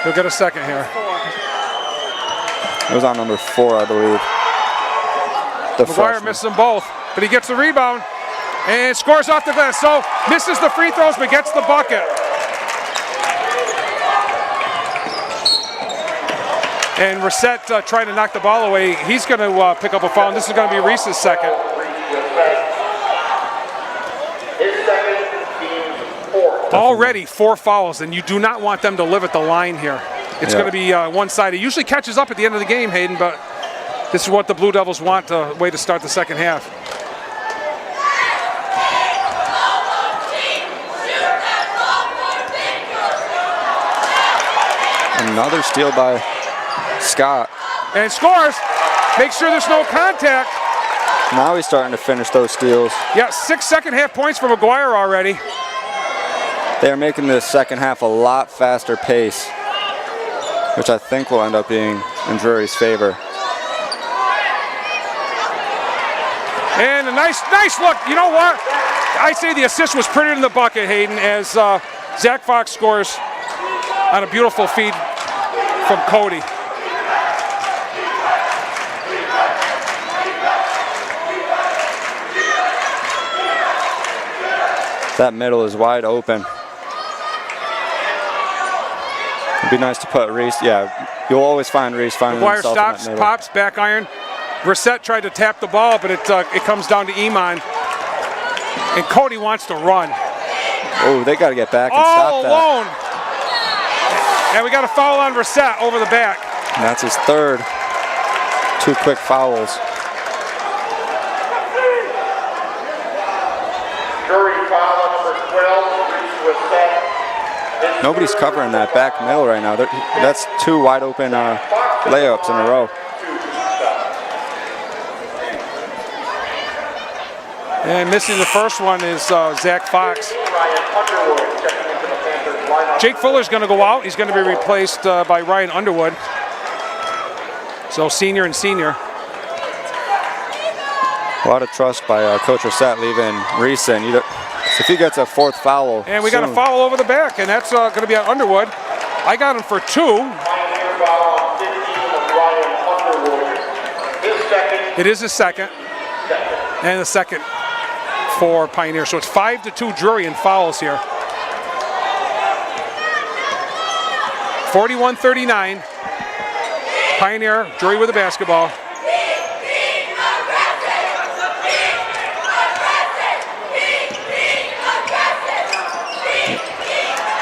He'll get a second here. It was on number 4, I believe. The McGuire freshman. misses them both, but he gets the rebound and scores off the glass. So misses the free throws, but gets the bucket. And Reset trying to knock the ball away. He's going to pick up a foul, and this is going to be Reese's second. Already 4 fouls, and you do not want them to live at the line here. It's going to be one-sided. It usually catches up at the end of the game, Hayden, but this is what the Blue Devils want, a way to start the second half. Another steal by Scott. And scores. Make sure there's no contact. Now he's starting to finish those steals. Yeah, 6 second half points for McGuire already. They're making the second half a lot faster pace, which I think will end up being in Drury's favor. And a nice look. You know what? I say the assist was printed in the bucket, Hayden, as Zach Fox scores on a beautiful feed from Cody. That middle is wide open. It'd be nice to put Reese. Yeah, you'll always find Reese finding McGuire himself stops, in that middle. pops, back iron. Reset tried to tap the ball, but it comes down to Iman. And Cody wants to run. Oh, they got to get back and All stop that. alone. And we got a foul on Reset over the back. And that's his third. 2 quick fouls. Drury foul on number 12, Reese Reset. Nobody's covering that back middle right now. That's 2 wide open layups in a row. And missing the first one is Zach Fox. Jake Fuller's going to go out. He's going to be replaced by Ryan Underwood. So senior and senior. A lot of trust by Coach Reset leaving Reese in. If he gets a 4th foul. And we got a foul over the back, and that's going to be on Underwood. I got him for 2. It is his second. And the second for Pioneer. So it's 5-2 Drury in fouls here. 41-39. Pioneer, Drury with the basketball.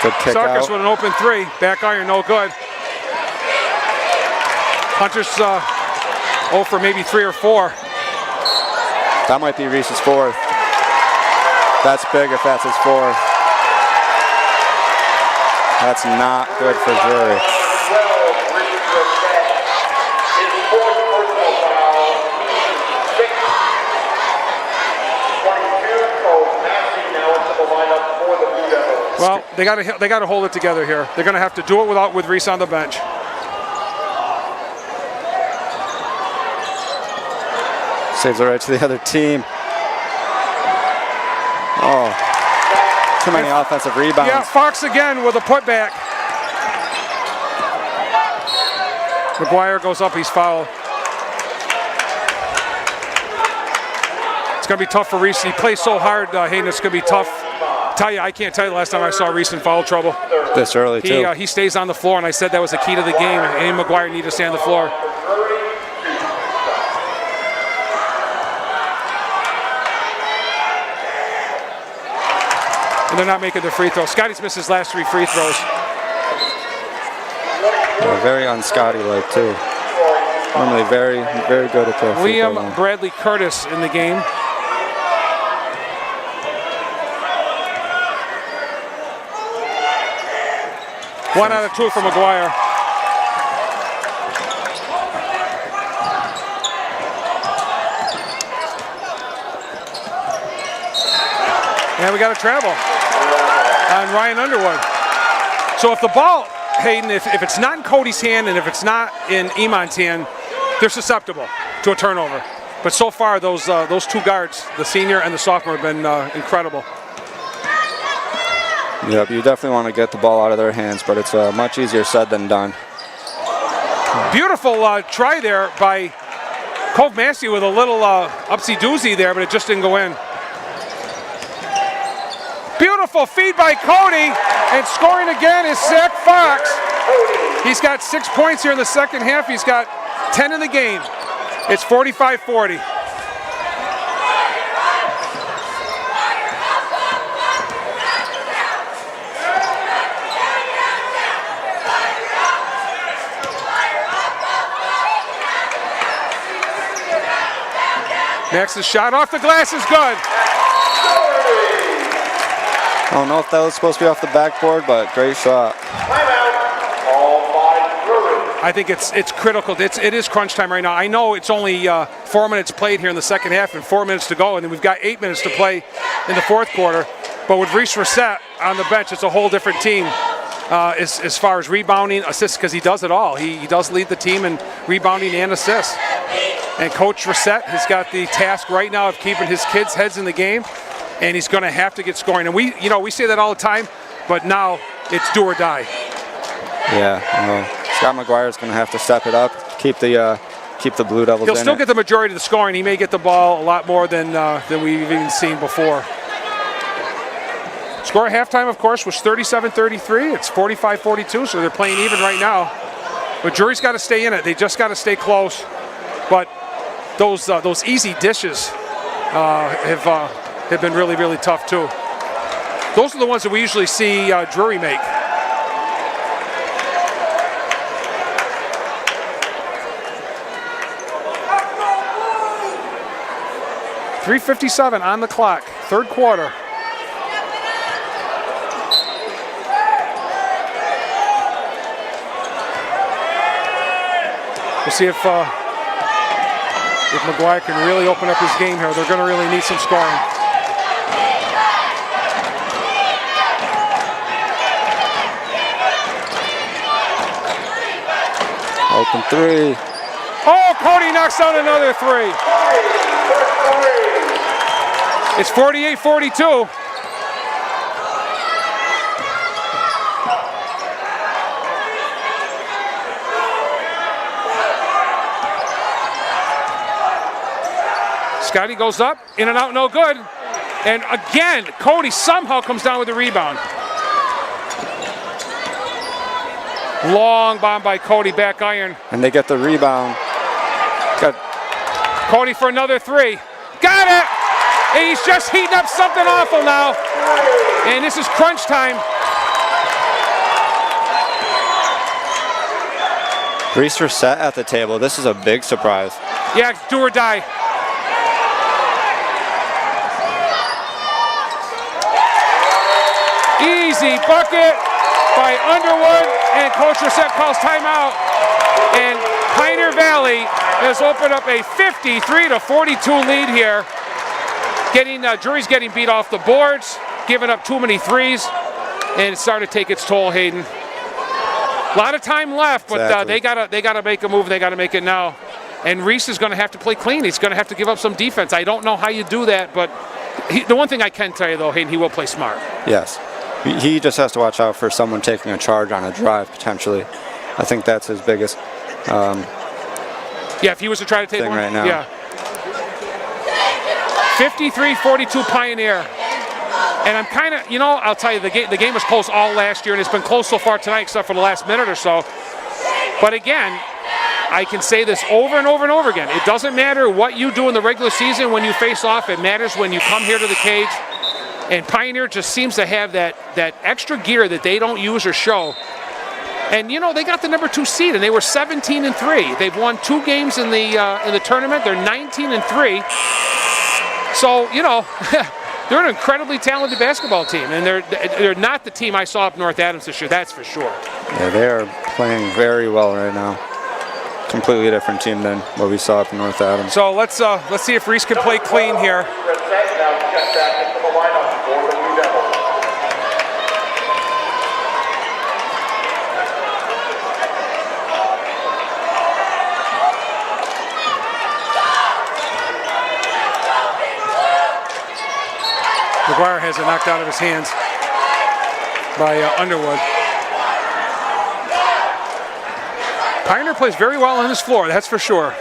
Good kick Sarkis out. with an open 3. Back iron, no good. Hunter's 0 for maybe 3 or 4. That might be Reese's 4th. That's big if that's his 4th. That's not good for Drury. 12, Reese Reset. His 4th personal foul. 6. 22, Cole Massey now into the lineup for the Blue Devils. Well, they got to hold it together here. They're going to have to do it with Reese on the bench. Saves it right to the other team. Oh, too many offensive rebounds. Yeah, Fox again with a putback. McGuire goes up, he's fouled. It's going to be tough for Reese. He plays so hard, Hayden, it's going to be tough. I can't tell you the last time I saw Reese in foul trouble. This early, too. He stays on the floor, and I said that was the key to the game, and McGuire needed to stay on the floor. And they're not making their free throws. Scotty's missed his last 3 free throws. Yeah, very un-Scotty-like, too. Normally very, very good at the free throw Liam line. Bradley Curtis in the game. 1 out of 2 for McGuire. And we got a travel on Ryan Underwood. So if the ball, Hayden, if it's not in Cody's hand and if it's not in Iman's hand, they're susceptible to a turnover. But so far, those two guards, the senior and the sophomore, have been incredible. Yep, you definitely want to get the ball out of their hands, but it's much easier said than done. Beautiful try there by Cove Massey with a little upsy-doozy there, but it just didn't go in. Beautiful feed by Cody, and scoring again is Zach Fox. He's got 6 points here in the second half. He's got 10 in the game. It's 45-40. Max's shot off the glass is good. I don't know if that was supposed to be off the backboard, but great shot. I think it's critical. It is crunch time right now. I know it's only 4 minutes played here in the second half and 4 minutes to go, and then we've got 8 minutes to play in the fourth quarter. But with Reese Reset on the bench, it's a whole different team as far as rebounding, assists, because he does it all. He does lead the team in rebounding and assists. And Coach Reset has got the task right now of keeping his kids' heads in the game, and he's going to have to get scoring. And we say that all the time, but now it's do or die. Yeah, Scott McGuire's going to have to step it up, keep the Blue Devils in. He'll still get the majority of the scoring. He may get the ball a lot more than we've even seen before. Score at halftime, of course, was 37-33. It's 45-42, so they're playing even right now. But Drury's got to stay in it. They just got to stay close. But those easy dishes have been really, really tough too. Those are the ones that we usually see Drury make. .357 on the clock, third quarter. We'll see if McGuire can really open up his game here. They're going to really need some scoring. Open three. Oh, Cody knocks down another three. It's 48-42. Scotty goes up, in and out, no good. And again, Cody somehow comes down with the rebound. Long bomb by Cody, back iron. And they get the rebound. Cody for another three. Got it! And he's just heating up something awful now. And this is crunch time. Reese Reset at the table. This is a big surprise. Yeah, do or die. Easy bucket by Underwood, and Coach Reset calls timeout. And Pioneer Valley has opened up a 53-42 lead here. Drury's getting beat off the boards, giving up too many threes, and it's starting to take its toll, Hayden. A lot of time left, but exactly. they gotta make a move. They gotta make it now. And Reese is going to have to play clean. He's going to have to give up some defense. I don't know how you do that, but the one thing I can tell you though, Hayden, he will play smart. Yes. He just has to watch out for someone taking a charge on a drive, potentially. I think that's his biggest yeah, if he was to try to take thing one. right now. Yeah. 53-42 Pioneer. And I'm kind of, I'll tell you, the game was close all last year, and it's been close so far tonight, except for the last minute or so. But again, I can say this over and over and over again. It doesn't matter what you do in the regular season when you face off. It matters when you come here to the cage. And Pioneer just seems to have that extra gear that they don't use or show. And they got the number 2 seed, and they were 17-3. They've won 2 games in the tournament. They're 19-3. So they're an incredibly talented basketball team, and they're not the team I saw up North Adams this year. That's for sure. Yeah, they are playing very well right now. Completely different team than what we saw up in North Adams. So let's see if Reese can play clean here. McGuire has it knocked out of his hands by Underwood. Pioneer plays very well on this floor, that's for sure.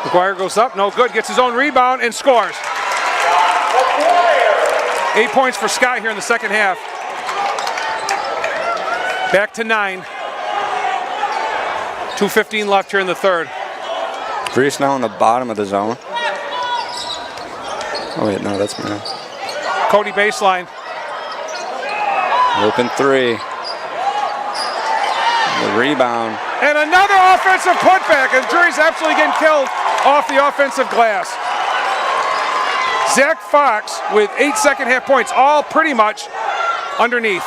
McGuire goes up, no good, gets his own rebound and scores. 8 points for Scott here in the second half. Back to 9. 2:15 left here in the third. Reese now in the bottom of the zone. Oh wait, no, that's me. Cody baseline. Open three. The rebound. And another offensive putback, and Drury's absolutely getting killed off the offensive glass. Zach Fox with 8 second half points, all pretty much underneath.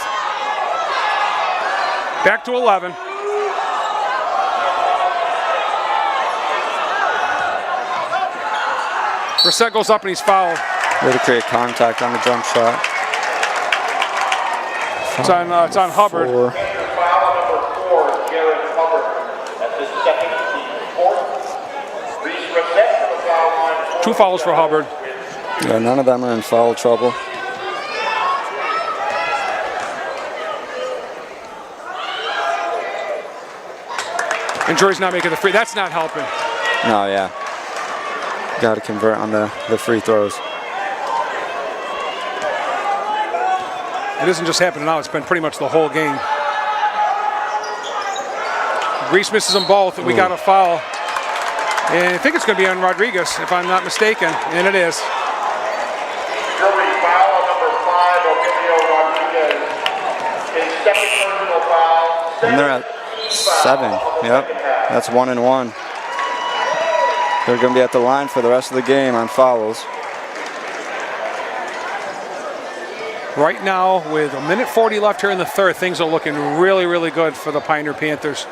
Back to 11. Brissett goes up and he's fouled. Way to create contact on the jump shot. It's on Hubbard. Foul number 4, Jared Hubbard. That's his second, team fourth. Reese Brissett to the foul line. 2 fouls for Hubbard. Yeah, none of them are in foul trouble. And Drury's not making the free. That's not helping. No, yeah. Got to convert on the free throws. It isn't just happening now, it's been pretty much the whole game. Reese misses them both, and we got a foul. And I think it's going to be on Rodriguez, if I'm not mistaken, and it is. Drury foul number 5, Ovidio Rodriguez. His second personal foul. And they're at 7. Yep, that's 1 and 1. They're going to be at the line for the rest of the game on fouls. Right now, with 1:40 left here in the third, things are looking really, really good for the Pioneer Panthers.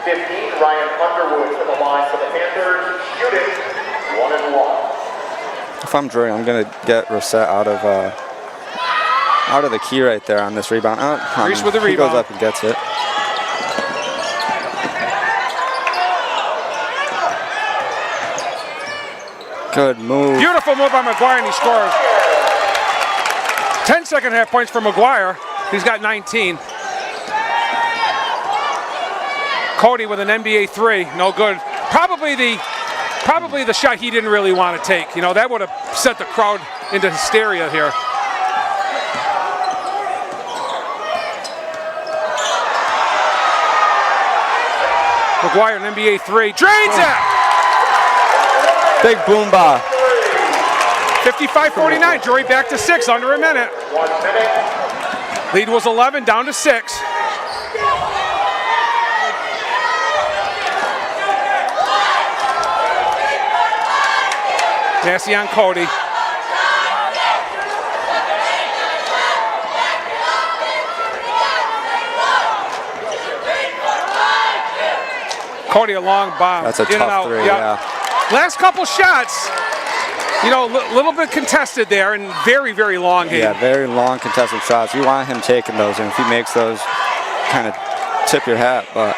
15, Ryan Underwood to the line for the Panthers. Shooting 1 and 1. If I'm Drury, I'm going to get Brissett out of the key right there on this rebound. Reese with the he rebound. goes up and gets it. Good move. Beautiful move by McGuire, and he scores. 10 second half points for McGuire. He's got 19. Cody with an NBA 3, no good. Probably the shot he didn't really want to take. You know, that would have set the crowd into hysteria here. McGuire, an NBA 3, drains it! Big boom bar. 55-49, Drury back to 6, under a minute. 1 minute. Lead was 11, down to 6. Nasty on Cody. Cody, a long bomb. That's a in and tough out. 3, Yep. yeah. Last couple shots, you know, a little bit contested there and very, very long game. Yeah, very long contested shots. You want him taking those, and if he makes those, kind of tip your hat. But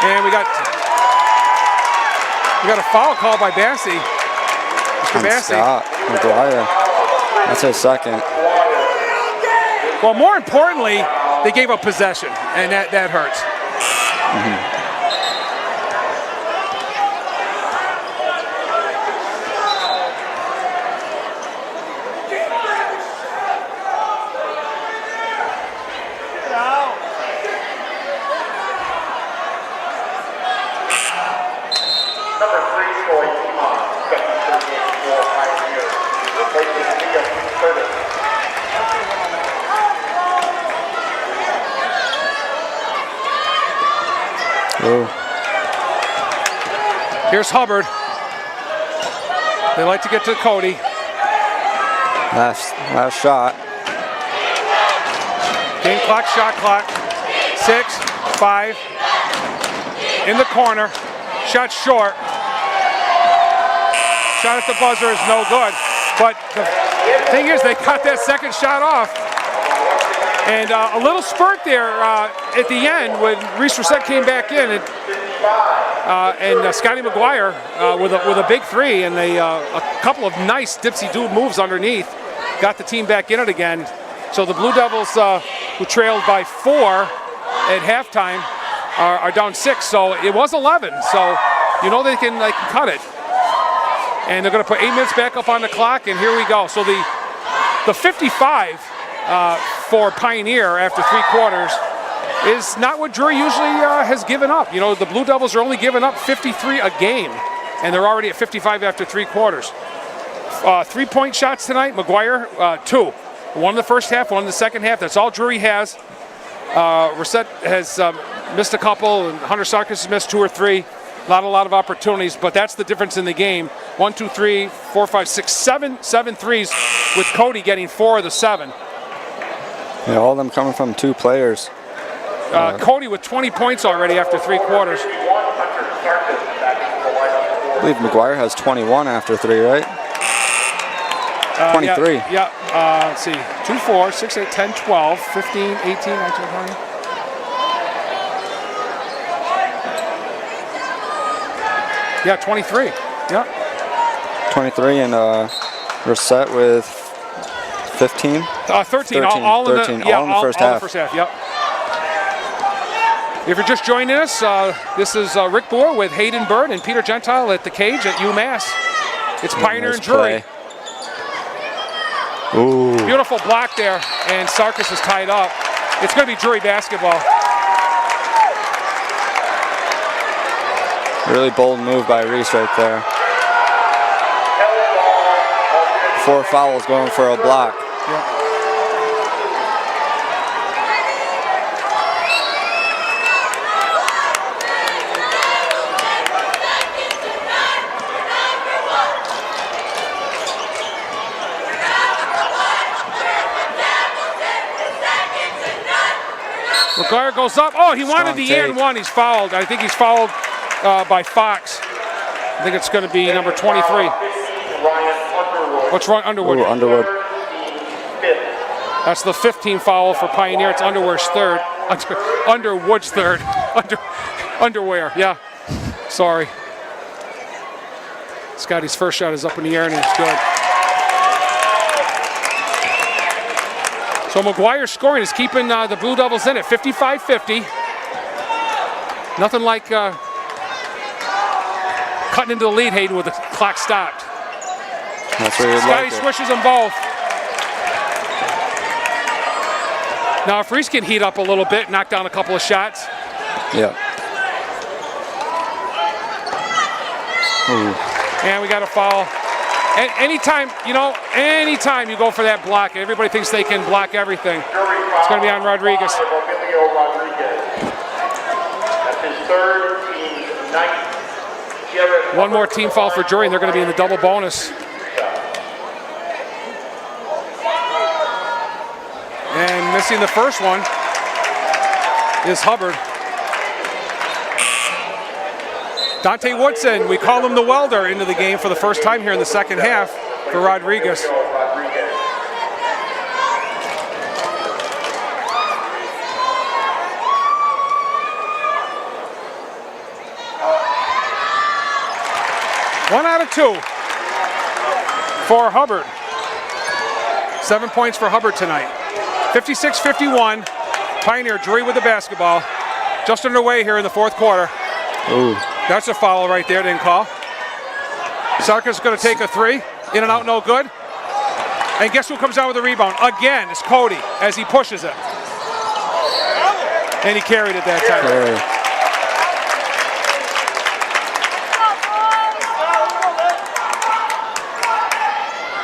And we got a foul called by Bassie. Mr. Bassie. Scott McGuire. That's his second. Well, more importantly, they gave up possession, and that hurts. Number 3, Troy Timon, second 38 for Pioneer. Replacing Liam Curtis. Oh. Here's Hubbard. They like to get to Cody. Last shot. Game clock, shot clock. 6, 5. In the corner. Shot short. Shot at the buzzer is no good. But the thing is, they cut that second shot off. And a little spurt there at the end when Reese Reset came back in. And Scotty McGuire with a big three and a couple of nice dipsy-do moves underneath got the team back in it again. So the Blue Devils, who trailed by 4 at halftime, are down 6. So it was 11. So you know they can cut it. And they're going to put 8 minutes back up on the clock, and here we go. So the 55 for Pioneer after 3 quarters is not what Drury usually has given up. You know, the Blue Devils are only giving up 53 a game, and they're already at 55 after 3 quarters. 3-point shots tonight, McGuire, 2. One in the first half, one in the second half. That's all Drury has. Reset has missed a couple, and Hunter Sarkis has missed 2 or 3. Not a lot of opportunities, but that's the difference in the game. 1, 2, 3, 4, 5, 6, 7 threes, with Cody getting 4 of the 7. Yeah, all of them coming from 2 players. Cody with 20 points already after 3 quarters. I believe McGuire has 21 after 3, right? 23. Yeah, let's see. 2, 4, 6, 8, 10, 12, 15, 18, 19, 20. Yeah, 23. Yeah. 23 and Reset with 15. 13. All in the first half. Yep. If you're just joining us, this is Rick Boer with Hayden Bird and Peter Gentile at the cage at UMass. It's Pioneer and Drury. Ooh. Beautiful block there, and Sarkis is tied up. It's going to be Drury basketball. Really bold move by Reese right there. 4 fouls going for a block. Yep. McGuire goes up. Oh, he wanted the and one. He's fouled. I think he's fouled by Fox. I think it's going to be number 23. What's wrong? Underwood. Ooh, Underwood. That's the 15th foul for Pioneer. It's Underwood's third. Underwood's third. Underwear. Yeah. Sorry. Scotty's first shot is up in the air and it's good. So McGuire's scoring is keeping the Blue Devils in at 55-50. Nothing like cutting into the lead, Hayden, with the clock stopped. That's where you'd Scotty like it. swishes them both. Now if Reese can heat up a little bit, knock down a couple of shots. Yeah. Ooh. And we got a foul. And anytime you go for that block, everybody thinks they can block everything. It's going to be on Rodriguez. That's his third, team's ninth. One more team foul for Drury, and they're going to be in the double bonus. And missing the first one is Hubbard. Dante Woodson, we call him the welder, into the game for the first time here in the second half for Rodriguez. One out of 2 for Hubbard. 7 points for Hubbard tonight. 56-51. Pioneer, Drury with the basketball. Just underway here in the fourth quarter. Ooh. That's a foul right there, didn't call. Sarkis is going to take a 3. In and out, no good. And guess who comes out with the rebound? Again, it's Cody as he pushes it. And he carried it that time.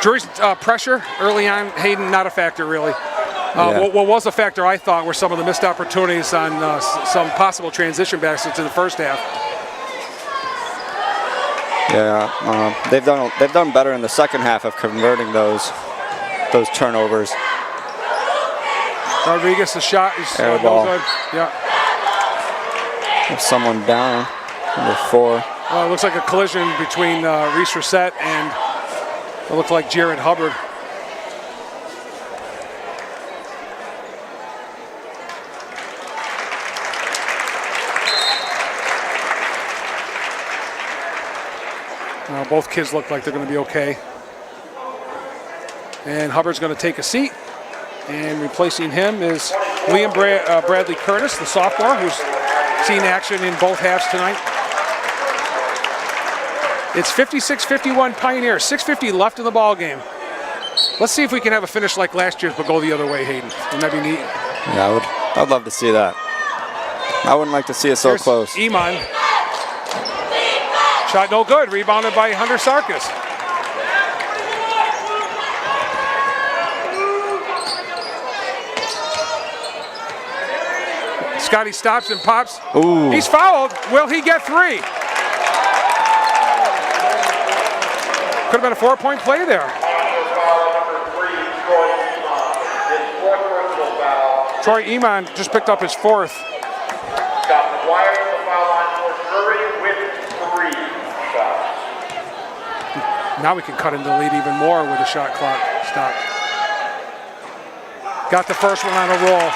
Drury's pressure early on, Hayden, not a factor really. What was a factor, I thought, were some of the missed opportunities on some possible transition baskets in the first half. Yeah, they've done better in the second half of converting those turnovers. Rodriguez, the shot is Air no ball. good. Yeah. There's someone down, number 4. Well, it looks like a collision between Reese Reset and it looked like Jared Hubbard. Both kids look like they're going to be okay. And Hubbard's going to take a seat. And replacing him is Liam Bradley Curtis, the sophomore, who's seen action in both halves tonight. It's 56-51 Pioneers, 6:50 left in the ball game. Let's see if we can have a finish like last year's, but go the other way, Hayden. Wouldn't that be neat? Yeah, I'd love to see that. I wouldn't like to see it so close. Iman. Shot no good, rebounded by Hunter Sarkis. Scotty stops and pops. Ooh. He's fouled. Will he get 3? Could have been a 4-point play there. Troy Iman just picked up his 4th. Got McGuire to the foul line for Drury with 3 shots. Now we can cut into the lead even more with the shot clock stop. Got the first one on a roll.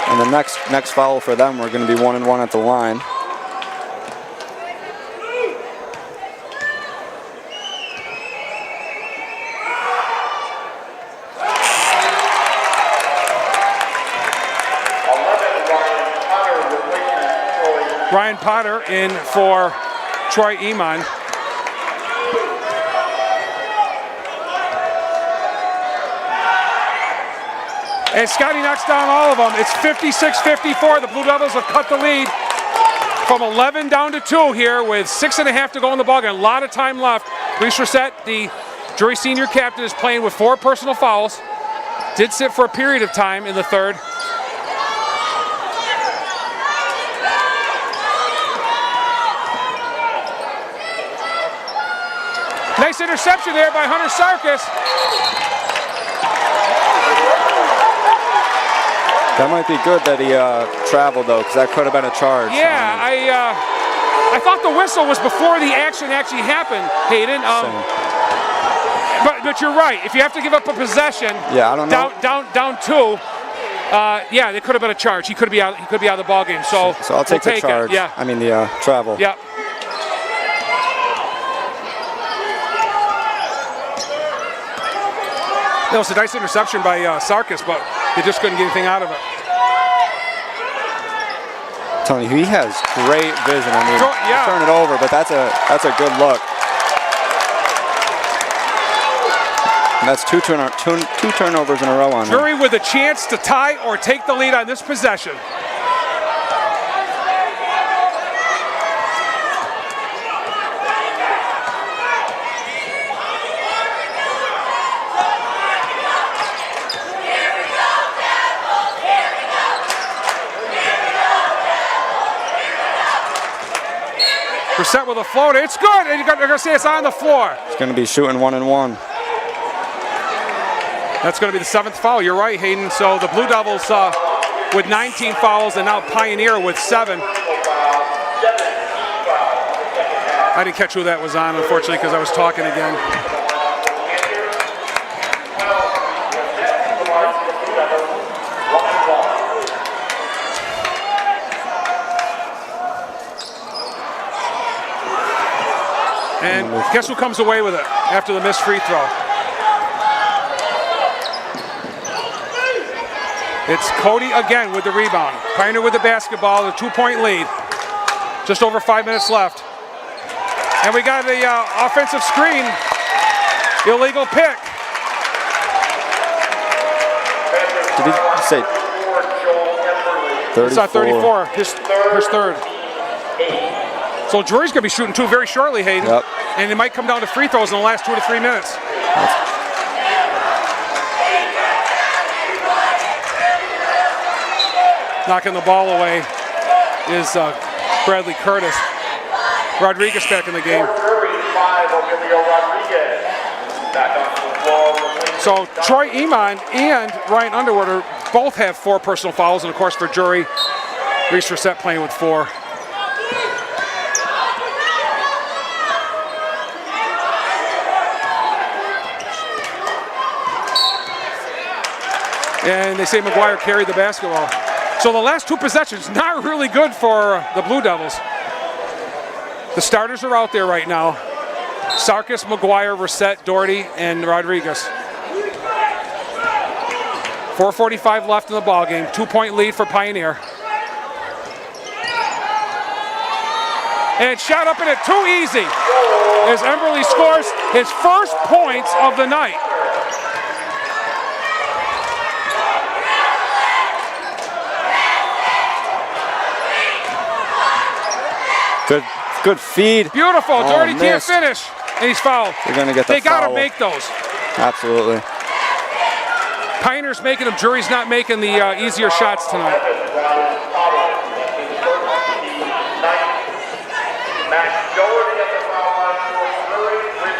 And the next foul for them, we're going to be 1-1 at the line. Ryan Potter in for Troy Iman. And Scotty knocks down all of them. It's 56-54. The Blue Devils have cut the lead from 11 down to 2 here with 6.5 to go in the ballgame. A lot of time left. Reese Reset, the Drury senior captain, is playing with 4 personal fouls. Did sit for a period of time in the third. Nice interception there by Hunter Sarkis. That might be good that he traveled, though, because that could have been a charge. Yeah, I thought the whistle was before the action actually happened, Hayden. But you're right. If you have to give up a possession, yeah, I don't know. Down 2. Yeah, it could have been a charge. He could be out. He could be out of the ball game. So I'll take the charge. It. Yeah. I mean the travel. Yeah. No, it's a nice interception by Sarkis, but they just couldn't get anything out of it. I'm telling you, he has great vision. I mean, yeah. Turn it over, but that's a good look. And that's two turnovers in a row on him. Drury with a chance to tie or take the lead on this possession. Reset with a floater. It's good. And you're going to say it's on the floor. It's going to be shooting 1-1. That's going to be the 7th foul. You're right, Hayden. So the Blue Devils with 19 fouls and now Pioneer with 7. I didn't catch who that was on, unfortunately, because I was talking again. And guess who comes away with it after the missed free throw? It's Cody again with the rebound. Pioneer with the basketball, a 2-point lead. Just over 5 minutes left. And we got the offensive screen. Illegal pick. Did he say 34? It's not 34, his third. So Drury's going to be shooting 2 very shortly, Hayden. Yep. And it might come down to free throws in the last 2 to 3 minutes. Knocking the ball away is Bradley Curtis. Rodriguez back in the game. Drury, 5, Emilio Rodriguez. Back onto the floor. So Troy Iman and Ryan Underwood both have 4 personal fouls, and of course for Drury, Reese Reset playing with 4. And they say McGuire carried the basketball. So the last 2 possessions, not really good for the Blue Devils. The starters are out there right now. Sarkis, McGuire, Reset, Doherty, and Rodriguez. 4:45 left in the ball game. 2-point lead for Pioneer. And shot up in it too easy as Emberly scores his first points of the night. Good feed. Beautiful. Oh, Doherty can't missed. finish, and he's fouled. They're going to get the They got to foul. make those. Absolutely. Pioneer's making them. Drury's not making the easier shots tonight. Max Doherty at the foul line for Drury with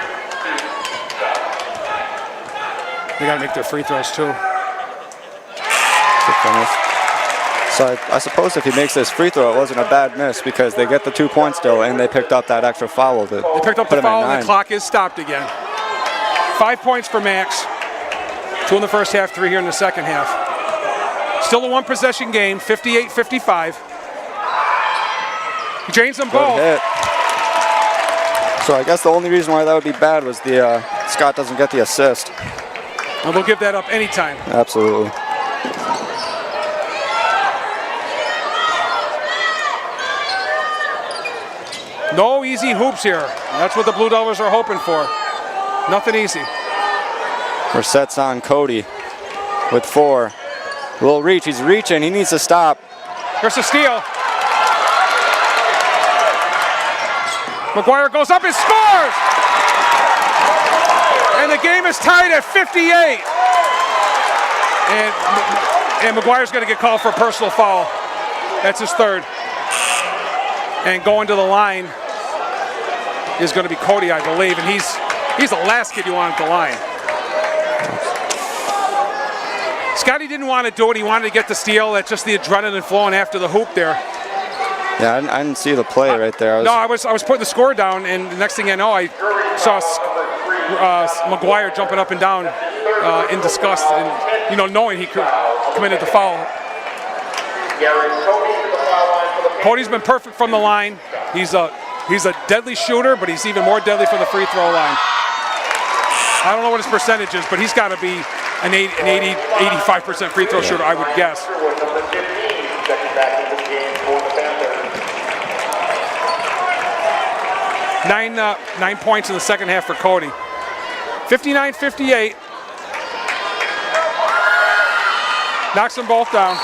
2 shots. They got to make their free throws too. Good finish. So I suppose if he makes this free throw, it wasn't a bad miss because they get the 2 points still, and they picked up that extra foul. They picked up the foul, and the clock is stopped again. 5 points for Max. 2 in the first half, 3 here in the second half. Still a 1-possession game, 58-55. He drains them both. Good hit. So I guess the only reason why that would be bad was the Scott doesn't get the assist. And they'll give that up anytime. Absolutely. No easy hoops here. That's what the Blue Devils are hoping for. Nothing easy. Reset's on Cody with 4. Little reach. He's reaching. He needs to stop. Here's a steal. McGuire goes up and scores! And the game is tied at 58. And McGuire's going to get called for a personal foul. That's his 3rd. And going to the line is going to be Cody, I believe. And he's the last kid you want at the line. Scotty didn't want to do it. He wanted to get the steal. That's just the adrenaline flowing after the hoop there. Yeah, I didn't see the play right there. I was putting the score down, and the next thing I know, I saw McGuire jumping up and down in disgust, and knowing he committed the foul. Cody's been perfect from the line. He's a deadly shooter, but he's even more deadly from the free throw line. I don't know what his percentage is, but he's got to be an 80, 85% free throw shooter, I would guess. 9 points in the second half for Cody. 59-58. Knocks them both down.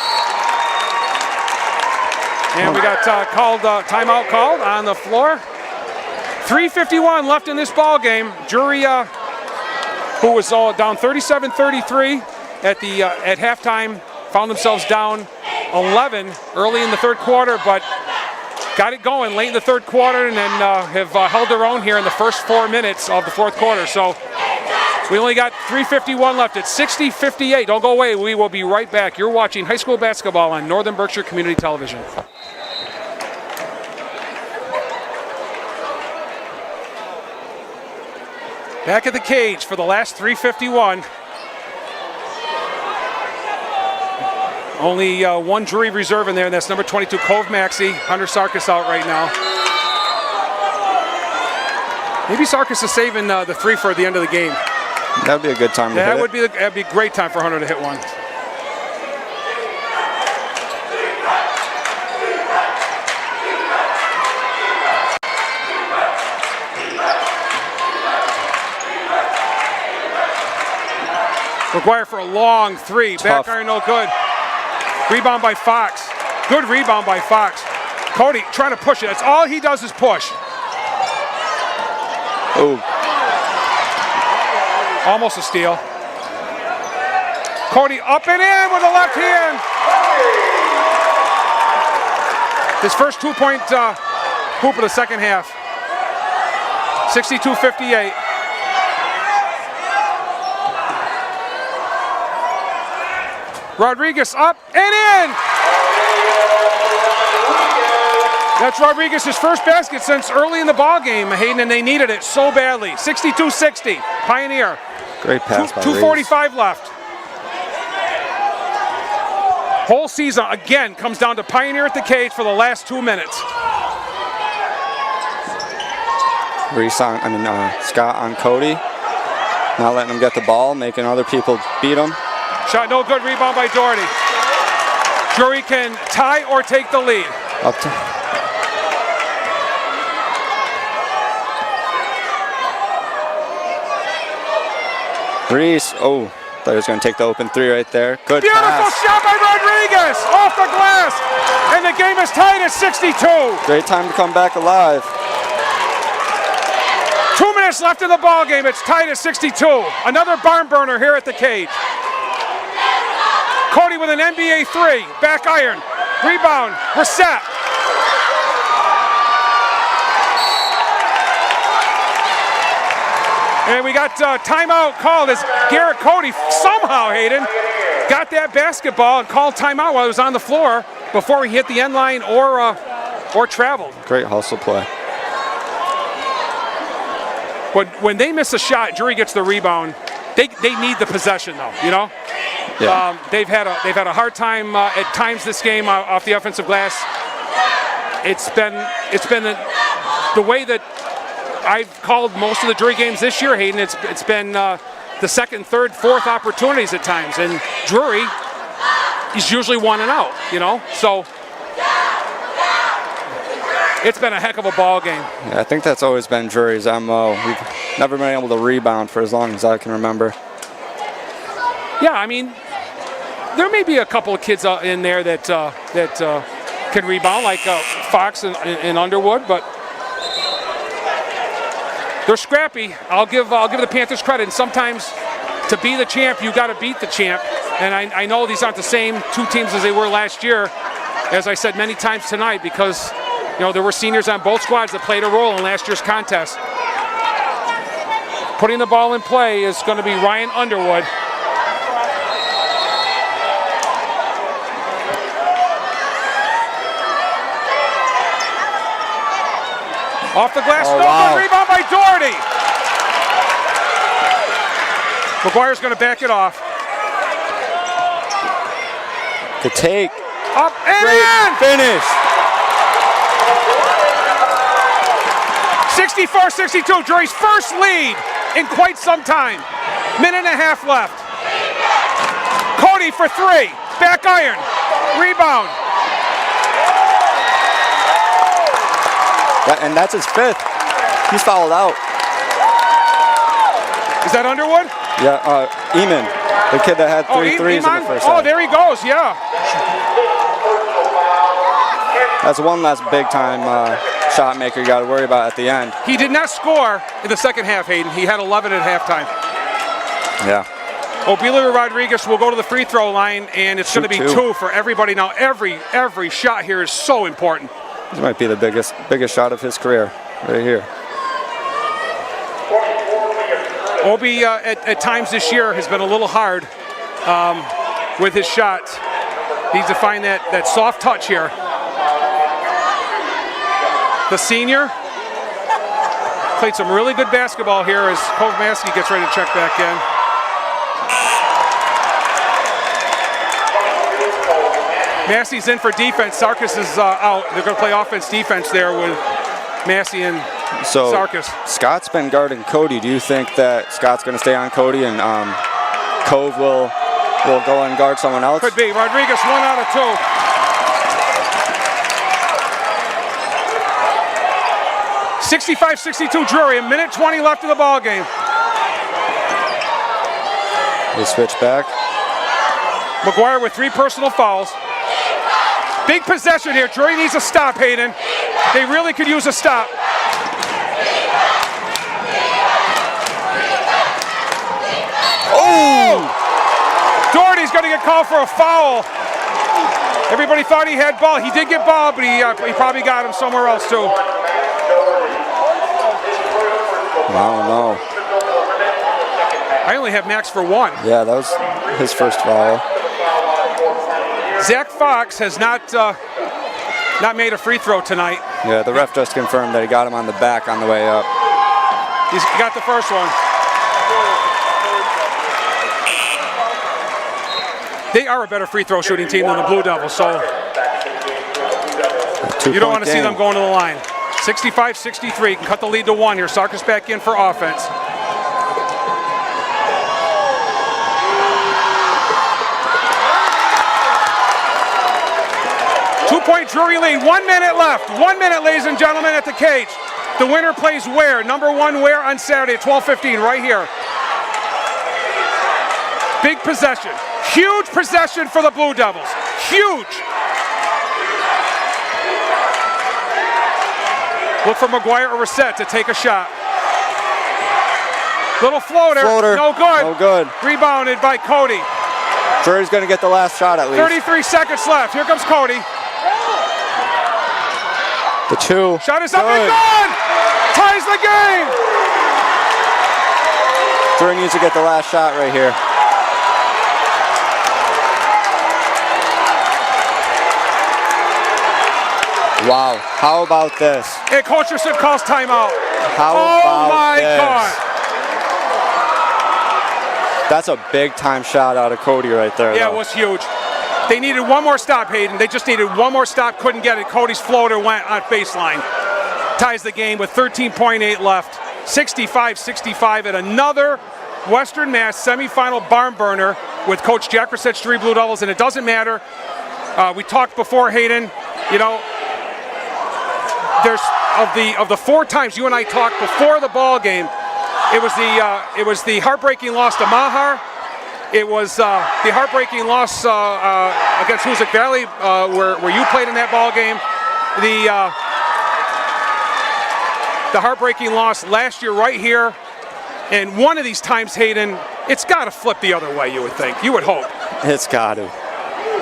And we got timeout called on the floor. 3:51 left in this ball game. Drury, who was down 37-33 at halftime, found themselves down 11 early in the third quarter, but got it going late in the third quarter, and then have held their own here in the first 4 minutes of the fourth quarter. So we only got 3:51 left. It's 60-58. Don't go away. We will be right back. You're watching high school basketball on Northern Berkshire Community Television. Back at the cage for the last 3:51. Only one Drury reserve in there, and that's number 22, Cove Maxey. Hunter Sarkis out right now. Maybe Sarkis is saving the 3 for the end of the game. That would be a good time to hit it. That'd be a great time for Hunter to hit one. McGuire for a long 3. Back iron, no good. Rebound by Fox. Good rebound by Fox. Cody trying to push it. That's all he does is push. Oh. Almost a steal. Cody up and in with the left hand. His first 2-point hoop of the second half. 62-58. Rodriguez up and in! That's Rodriguez's first basket since early in the ball game, Hayden, and they needed it so badly. 62-60, Pioneer. Great pass by 2:45 left. Whole season, again, comes down to Pioneer at the cage for the last 2 minutes. Scott on Cody. Not letting him get the ball, making other people beat him. Shot no good, rebound by Doherty. Drury can tie or take the lead. Up to Reese, oh, thought he was going to take the open three right there. Good Beautiful pass. shot by Rodriguez, off the glass, and the game is tied at 62. Great time to come back alive. 2 minutes left in the ball game. It's tied at 62. Another barn burner here at the cage. Cody with an NBA three, back iron, rebound, reset. And we got timeout called as Garrett Cody somehow, Hayden, got that basketball and called timeout while he was on the floor before he hit the end line or traveled. Great hustle play. But when they miss a shot, Drury gets the rebound. They need the possession though, you know. Yeah. They've had a hard time at times this game off the offensive glass. It's been the way that I've called most of the Drury games this year, Hayden. It's been the second, third, fourth opportunities at times, and Drury is usually 1 and out, you know. So it's been a heck of a ball game. Yeah, I think that's always been Drury's MO. We've never been able to rebound for as long as I can remember. Yeah, I mean, there may be a couple of kids in there that can rebound, like Fox and Underwood, but they're scrappy. I'll give the Panthers credit. And sometimes to be the champ, you got to beat the champ. And I know these aren't the same two teams as they were last year, as I said many times tonight, because there were seniors on both squads that played a role in last year's contest. Putting the ball in play is going to be Ryan Underwood. Off the glass, no good, rebound by Doherty. McGuire's going to back it off. The take. Up and Great in! finish. 64-62, Drury's first lead in quite some time. Minute and a half left. Cody for three, back iron, rebound. And that's his fifth. He's fouled out. Is that Underwood? Yeah, Eamon, the kid that had three threes in the first half. Oh, there he goes, yeah. That's one last big-time shot maker you got to worry about at the end. He did not score in the second half, Hayden. He had 11 at halftime. Yeah. Obelia Rodriguez will go to the free throw line, and it's going to be two for everybody. Now, every shot here is so important. This might be the biggest shot of his career, right here. Obi, at times this year, has been a little hard with his shots. Needs to find that soft touch here. The senior played some really good basketball here as Kovmaski gets ready to check back in. Massey's in for defense. Sarkis is out. They're going to play offense-defense there with Massey and Sarkis. Scott's been guarding Cody. Do you think that Scott's going to stay on Cody and Cove will go and guard someone else? Could be. Rodriguez 1 out of 2. 65-62 Drury. A minute 20 left in the ball game. They switch back. McGuire with 3 personal fouls. Big possession here. Drury needs a stop, Hayden. They really could use a stop. Oh! Doherty's going to get called for a foul. Everybody thought he had ball. He did get ball, but he probably got him somewhere else too. don't know. I only have Max for one. Yeah, that was his first foul. Zach Fox has not made a free throw tonight. Yeah, the ref just confirmed that he got him on the back on the way up. He's got the first one. They are a better free throw shooting team than the Blue Devils, so you don't want to see them going to the line. 65-63, can cut the lead to 1 here. Sarkis back in for offense. Two-point Drury lead, 1 minute left. 1 minute, ladies and gentlemen, at the cage. The winner plays where? Number 1 where on Saturday at 12:15, right here. Big possession. Huge possession for the Blue Devils. Huge. Look for McGuire or Reset to take a shot. Little floater. No good. No good. Rebounded by Cody. Drury's going to get the last shot at least. 33 seconds left. Here comes Cody. The 2. Shot is up and good. Ties the game. Drury needs to get the last shot right here. Wow, how about this? And Coach Reset calls timeout. How about this? God. That's a big time shot out of Cody right there. Yeah, though. it was huge. They needed one more stop, Hayden. They just needed one more stop, couldn't get it. Cody's floater went on baseline. Ties the game with 13.8 left. 65-65 at another Western Mass semifinal barn burner with Coach Jack Reset's Drury Blue Devils, and it doesn't matter. We talked before, Hayden, you know, there's of the 4 times you and I talked before the ball game, it was the heartbreaking loss to Mahar. It was the heartbreaking loss against Hoosick Valley, where you played in that ball game. The heartbreaking loss last year right here, and one of these times, Hayden, it's got to flip the other way. You would think, you would hope. It's got to.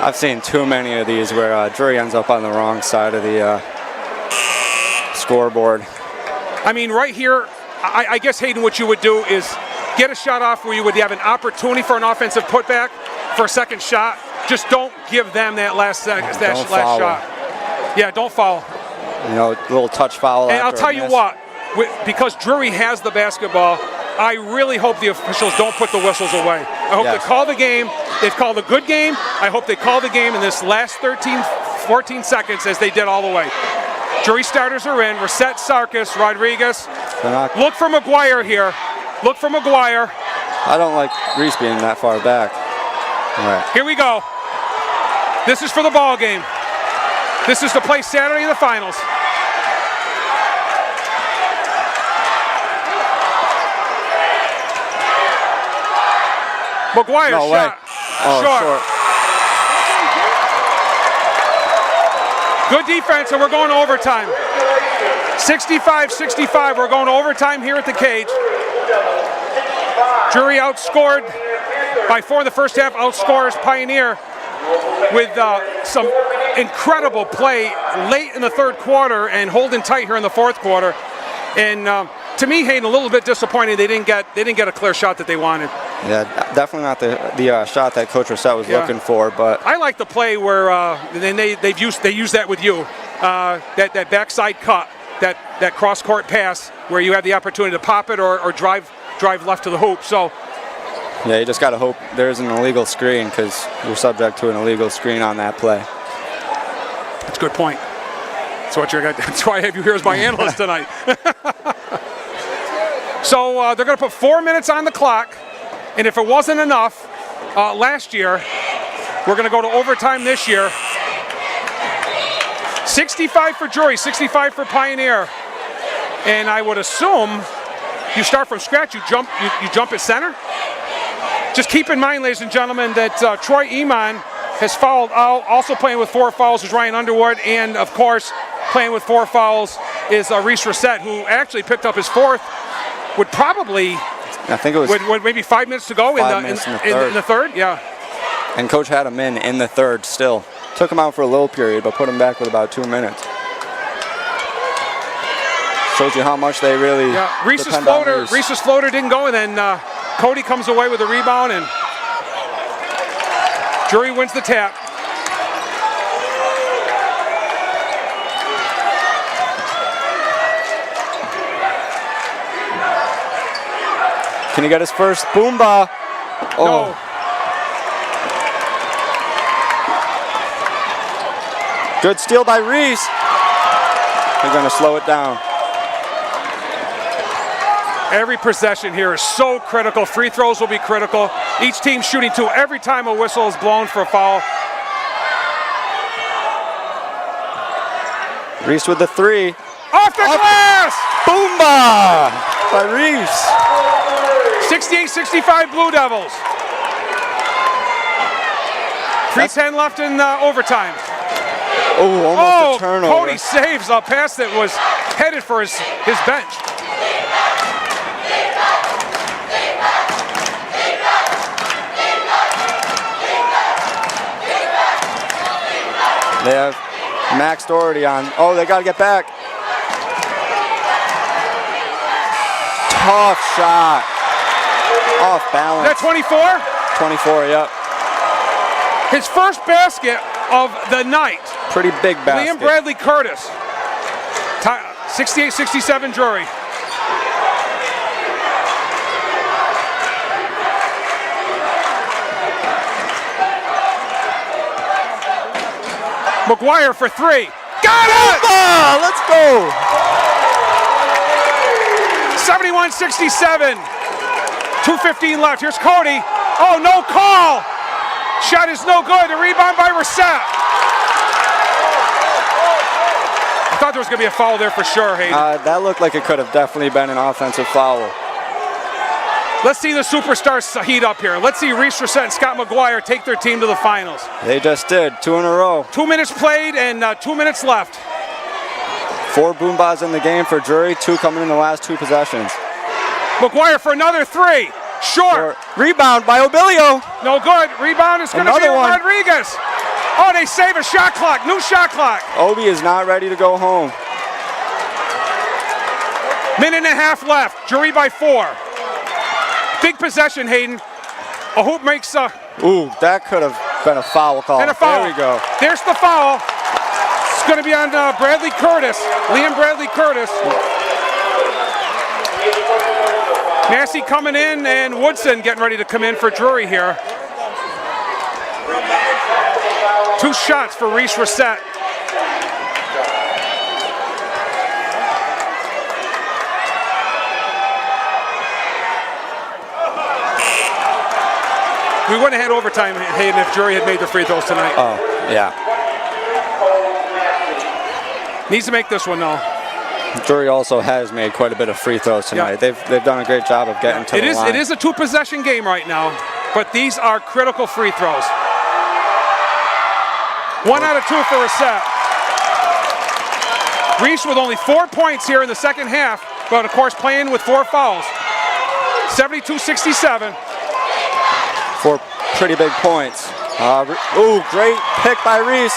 I've seen too many of these where Drury ends up on the wrong side of the scoreboard. I mean, right here, I guess, Hayden, what you would do is get a shot off where you would have an opportunity for an offensive putback for a second shot. Just don't give them that last shot. Yeah, don't foul. You know, a little touch foul. And I'll tell you what, because Drury has the basketball, I really hope the officials don't put the whistles away. I hope they call the game. They've called a good game. I hope they call the game in this last 13, 14 seconds as they did all the way. Drury starters are in. Reset, Sarkis, Rodriguez. Look for McGuire here. Look for McGuire. I don't like Reese being that far back. All right. Here we go. This is for the ball game. This is to play Saturday in the finals. McGuire shot. Short. Good defense, and we're going to overtime. 65-65, we're going to overtime here at the cage. Drury outscored by 4 in the first half, outscores Pioneer with some incredible play late in the third quarter and holding tight here in the fourth quarter. And to me, Hayden, a little bit disappointed they didn't get a clear shot that they wanted. Yeah, definitely not the shot that Coach Reset was looking for. But I like the play where they use that with you, that backside cut, that cross court pass where you have the opportunity to pop it or drive left to the hoop. So yeah, you just got to hope there's an illegal screen because you're subject to an illegal screen on that play. That's a good point. That's why I have you here as my analyst tonight. So they're going to put 4 minutes on the clock, and if it wasn't enough last year, we're going to go to overtime this year. 65 for Drury, 65 for Pioneer, and I would assume you start from scratch. You jump at center. Just keep in mind, ladies and gentlemen, that Troy Eman has fouled out. Also playing with 4 fouls is Ryan Underwood, and of course, playing with 4 fouls is Reese Reset, who actually picked up his 4th. Would probably, I think it was with maybe 5 minutes to go in the third. Yeah. And Coach had him in the third still. Took him out for a little period, but put him back with about 2 minutes. Shows you how much they really Reese's depend on floater. Reese. Reese's floater didn't go, and then Cody comes away with a rebound, and Drury wins the tap. Can he get his first boomba? Oh. No. Good steal by Reese. They're going to slow it down. Every possession here is so critical. Free throws will be critical. Each team shooting 2 every time a whistle is blown for a foul. Reese with the 3. Off the glass! Boomba by Reese. 68-65 Blue Devils. 3:10 left in overtime. Oh, almost a turnover. Cody saves a pass that was headed for his bench. They have Max Doherty on. Oh, they got to get back. Tough shot. Off balance. Is that 24? 24, yep. His first basket of the night. Pretty big basket. Liam Bradley Curtis. 68-67 Drury. McGuire for 3. Got it! Let's go! 71-67. 2:15 left. Here's Cody. Oh, no call. Shot is no good. A rebound by Reset. I thought there was going to be a foul there for sure, Hayden. That looked like it could have definitely been an offensive foul. Let's see the superstars heat up here. Let's see Reese Reset and Scott McGuire take their team to the finals. They just did. 2 in a row. 2 minutes played and 2 minutes left. 4 boombas in the game for Drury. 2 coming in the last 2 possessions. McGuire for another 3. Short. Rebound by Obilio. No good. Rebound is going to be Another one. Rodriguez. Oh, they save a shot clock. New shot clock. Obi is not ready to go home. Minute and a half left. Drury by 4. Big possession, Hayden. A hoop makes Ooh, that could have been a foul call. and a foul. There we go. There's the foul. It's going to be on Bradley Curtis. Liam Bradley Curtis. Massey coming in and Woodson getting ready to come in for Drury here. 2 shots for Reese Reset. We wouldn't have had overtime, Hayden, if Drury had made the free throws tonight. Oh, yeah. Needs to make this one, though. Drury also has made quite a bit of free throws tonight. Yeah. They've done a great job of getting to the line. It is a 2-possession game right now, but these are critical free throws. 1 out of 2 for Reset. Reese with only 4 points here in the second half, but of course playing with 4 fouls. 72-67. 4 pretty big points. Ooh, great pick by Reese.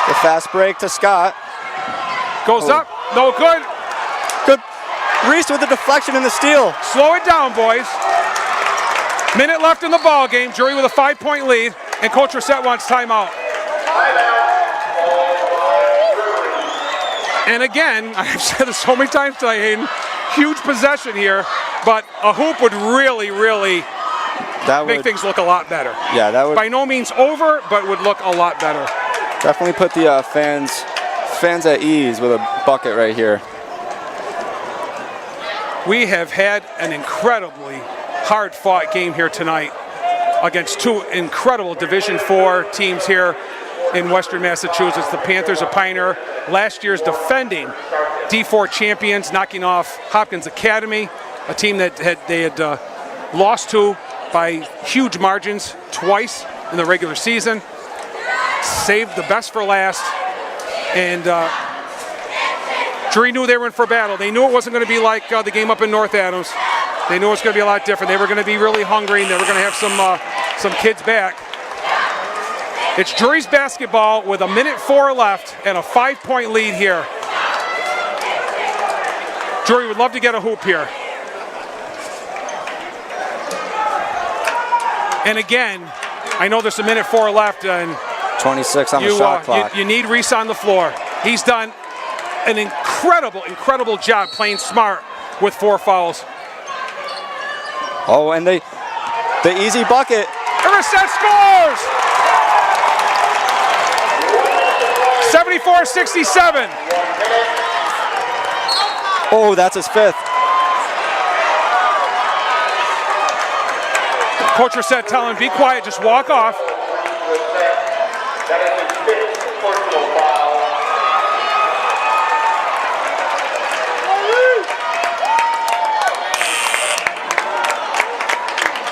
The fast break to Scott. Goes up, no good. Good. Reese with the deflection and the steal. Slow it down, boys. Minute left in the ball game. Drury with a 5-point lead, and Coach Reset wants timeout. And again, I've said this so many times tonight, Hayden, huge possession here, but a hoop would really, really make things look a lot better. Yeah, that would By no means over, but would look a lot better. definitely put the fans at ease with a bucket right here. We have had an incredibly hard-fought game here tonight against 2 incredible Division IV teams here in Western Massachusetts. The Panthers of Pioneer, last year's defending D4 champions, knocking off Hopkins Academy, a team that they had lost to by huge margins twice in the regular season. Saved the best for last, and Drury knew they were in for battle. They knew it wasn't going to be like the game up in North Adams. They knew it was going to be a lot different. They were going to be really hungry, and they were going to have some kids back. It's Drury's basketball with 1:04 left and a 5-point lead here. Drury would love to get a hoop here. And again, I know there's a minute 4 left, and 26 on the shot clock. You need Reese on the floor. He's done an incredible job playing smart with 4 fouls. Oh, and the easy bucket. Reset scores! 74-67. Oh, that's his 5th. Coach Reset telling him, be quiet, just walk off. That is his 5th personal foul.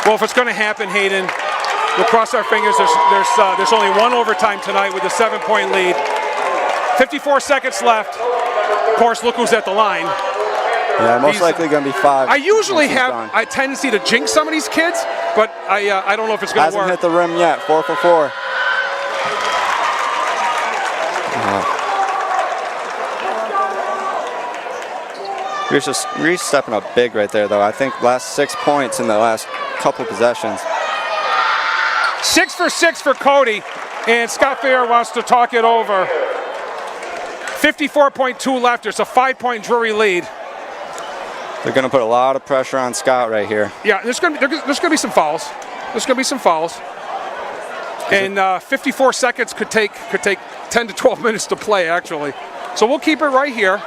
Well, if it's going to happen, Hayden, we'll cross our fingers. There's only 1 overtime tonight with a 7-point lead. 54 seconds left. Of course, look who's at the line. Yeah, most likely going to be 5. I usually have a tendency to jinx some of these kids, but I don't know if it's going to work. Hasn't hit the rim yet. 4 for 4. Reese stepping up big right there, though. I think last 6 points in the last couple possessions. 6 for 6 for Cody, and Scott Fair wants to talk it over. 54.2 left. There's a 5-point Drury lead. They're going to put a lot of pressure on Scott right here. Yeah, there's going to be some fouls. There's going to be some fouls. And 54 seconds could take 10 to 12 minutes to play, actually. So we'll keep it right here.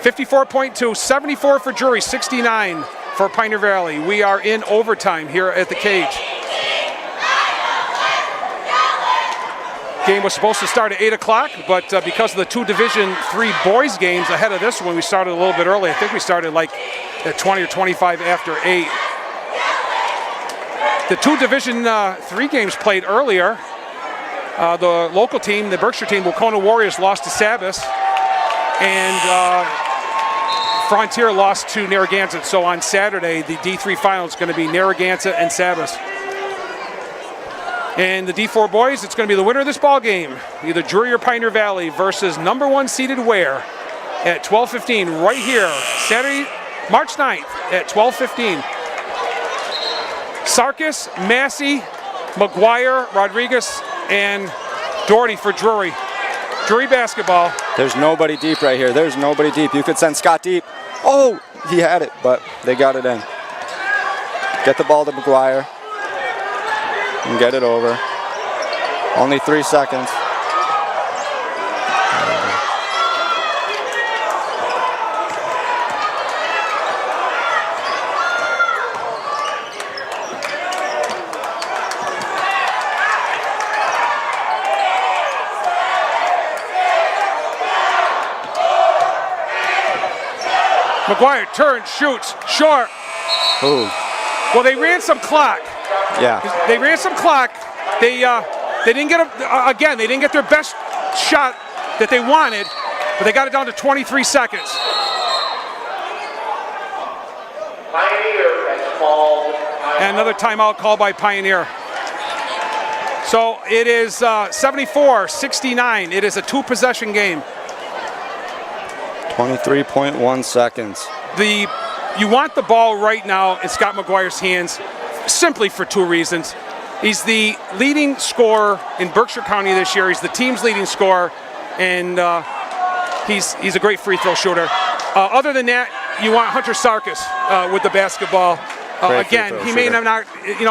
54.2, 74 for Drury, 69 for Pioneer Valley. We are in overtime here at the cage. Game was supposed to start at 8 o'clock, but because of the 2 Division III boys games ahead of this one, we started a little bit early. I think we started like at 20 or 25 after 8. The 2 Division III games played earlier. The local team, the Berkshire team, Wacona Warriors, lost to Sabas, and Frontier lost to Narragansett. So on Saturday, the D3 final is going to be Narragansett and Sabas. And the D4 boys, it's going to be the winner of this ball game, either Drury or Pioneer Valley versus number 1 seeded Ware at 12:15 right here, Saturday, March 9th at 12:15. Sarkis, Massey, McGuire, Rodriguez, and Doherty for Drury. Drury basketball. There's nobody deep right here. There's nobody deep. You could send Scott deep. Oh, he had it, but they got it in. Get the ball to McGuire and get it over. Only 3 seconds. McGuire turns, shoots, short. Ooh. Well, they ran some clock. Yeah. They ran some clock. They didn't get again. They didn't get their best shot that they wanted, but they got it down to 23 seconds. Pioneer has called. And another timeout called by Pioneer. So it is 74-69. It is a 2-possession game. 23.1 seconds. You want the ball right now in Scott McGuire's hands simply for 2 reasons. He's the leading scorer in Berkshire County this year. He's the team's leading scorer, and he's a great free throw shooter. Other than that, you want Hunter Sarkis with the basketball. Again, he may not, he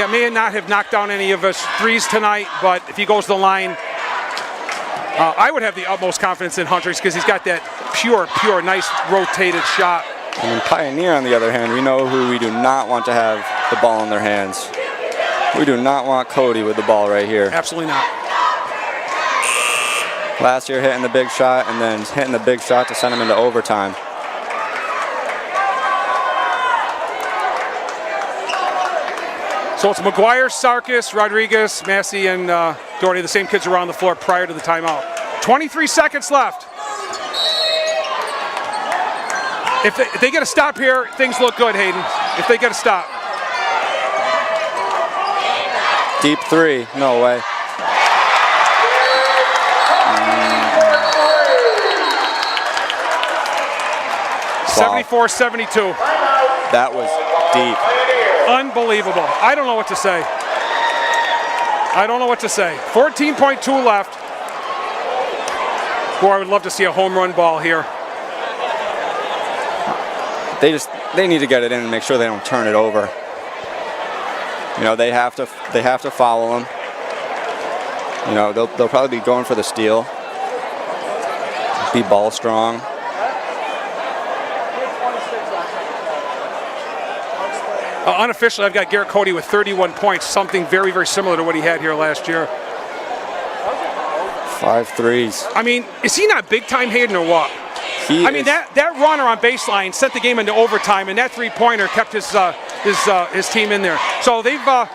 may not have knocked down any of his threes tonight, but if he goes to the line, I would have the utmost confidence in Hunter because he's got that pure, nice rotated shot. And in Pioneer, on the other hand, we know who we do not want to have the ball in their hands. We do not want Cody with the ball right here. Absolutely not. Last year hitting the big shot and then hitting the big shot to send him into overtime. So it's McGuire, Sarkis, Rodriguez, Massey, and Doherty, the same kids around the floor prior to the timeout. 23 seconds left. If they get a stop here, things look good, Hayden. If they get a stop. Deep 3, no way. 74-72. That was deep. Unbelievable. I don't know what to say. I don't know what to say. 14.2 left. Boy, I would love to see a home run ball here. They need to get it in and make sure they don't turn it over. You know, they have to foul them. You know, they'll probably be going for the steal. Be ball strong. Unofficially, I've got Garrett Cody with 31 points, something very, very similar to what he had here last year. 5 threes. I mean, is he not big time, Hayden, or what? That runner on baseline sent the game into overtime, and that three-pointer kept his team in there. So they've gotten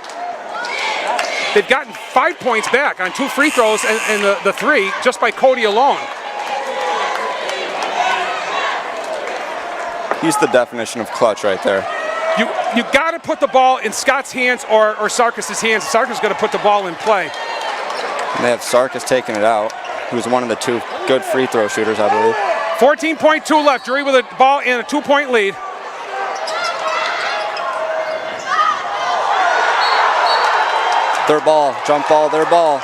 5 points back on 2 free throws and the 3 just by Cody alone. He's the definition of clutch right there. You got to put the ball in Scott's hands or Sarkis' hands. Sarkis is going to put the ball in play. And they have Sarkis taking it out, who's one of the 2 good free throw shooters, I believe. 14.2 left. Drury with a ball in a 2-point lead. Their ball, jump ball, their ball.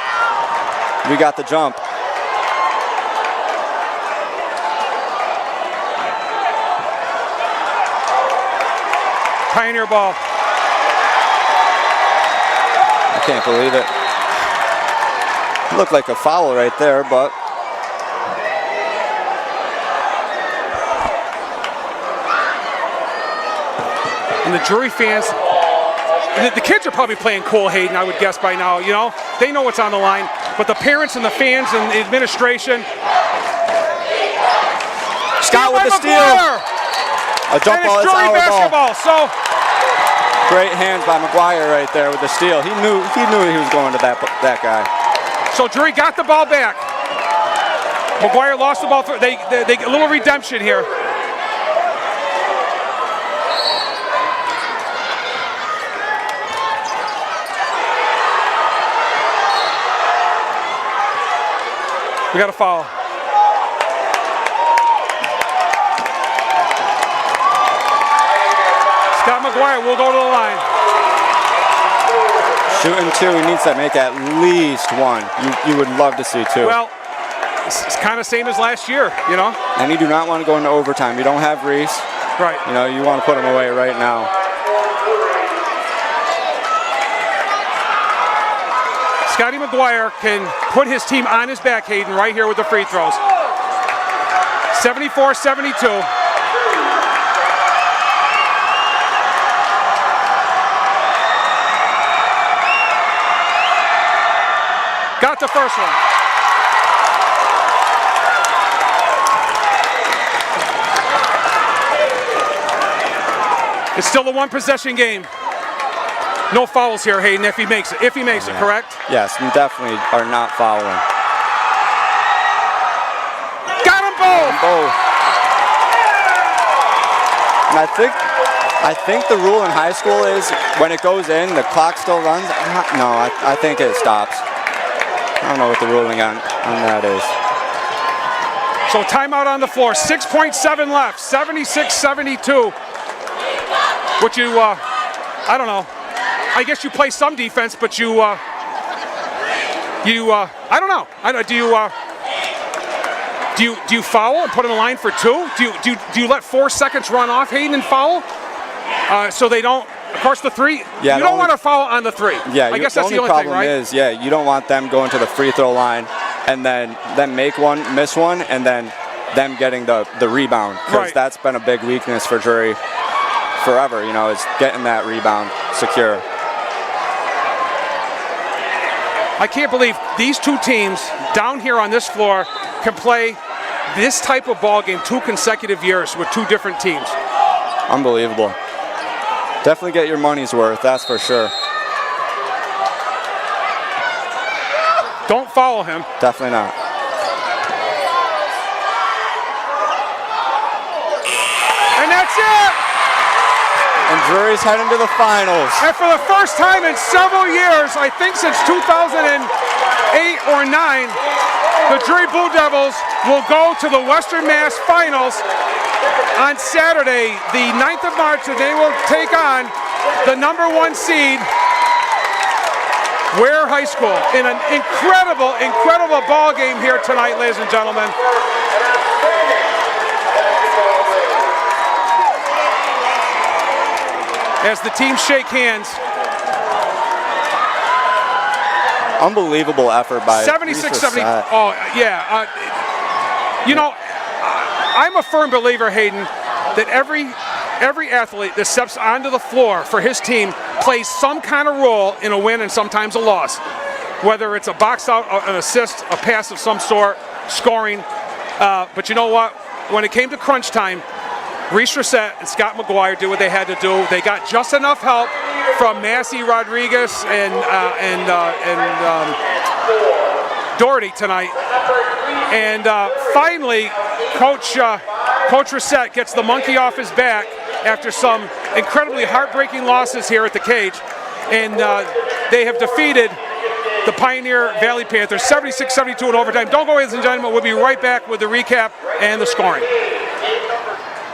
We got the jump. Pioneer ball. I can't believe it. Looked like a foul right there, but and the Drury fans, the kids are probably playing cool, Hayden, I would guess by now. You know, they know what's on the line, but the parents and the fans and the administration. Scott with the steal. A jump ball, it's our basketball. So great hands by McGuire right there with the steal. He knew he was going to that guy. So Drury got the ball back. McGuire lost the ball. They get a little redemption here. We got a foul. Scott McGuire will go to the line. Shooting 2, he needs to make at least 1. You would love to see 2. Well, it's kind of same as last year, you know. And you do not want to go into overtime. You don't have Reese. Right. You know, you want to put him away right now. Scotty McGuire can put his team on his back, Hayden, right here with the free throws. 74-72. Got the first one. It's still a 1-possession game. No fouls here, Hayden, if he makes it. If he makes it, correct? Yes, you definitely are not fouling. Got them both! And I think the rule in high school is when it goes in, the clock still runs. No, I think it stops. I don't know what the ruling on that is. So timeout on the floor. 6.7 left. 76-72. Which you, I don't know. I guess you play some defense, but I don't know. Do you foul and put in a line for 2? Do you let 4 seconds run off, Hayden, and foul? So they don't. Of course, the 3. Yeah, you don't want to foul on the 3. Yeah, I guess that's the only only thing, right? problem is, you don't want them going to the free throw line and then make one, miss one, and then them getting the rebound. Because that's been a big weakness for Drury forever, you know, is getting that rebound secure. I can't believe these 2 teams down here on this floor can play this type of ball game 2 consecutive years with 2 different teams. Unbelievable. Definitely get your money's worth, that's for sure. Don't follow him. Definitely not. And that's it! And Drury's heading to the finals. And for the first time in several years, I think since 2008 or 9, the Drury Blue Devils will go to the Western Mass Finals on Saturday, the 9th of March, that they will take on the #1 seed, Ware High School, in an incredible, incredible ball game here tonight, ladies and gentlemen. As the teams shake hands. Unbelievable effort by 76-70. Reese Oh, yeah. You know, I'm a firm believer, Hayden, that every athlete that steps onto the floor for his team plays some kind of role in a win and sometimes a loss. Whether it's a box out, an assist, a pass of some sort, scoring. But you know what? When it came to crunch time, Reese Reset and Scott McGuire did what they had to do. They got just enough help from Massey Rodriguez and Doherty tonight. And finally, Coach Reset gets the monkey off his back after some incredibly heartbreaking losses here at the cage. And they have defeated the Pioneer Valley Panthers 76-72 in overtime. Don't go, ladies and gentlemen. We'll be right back with the recap and the scoring.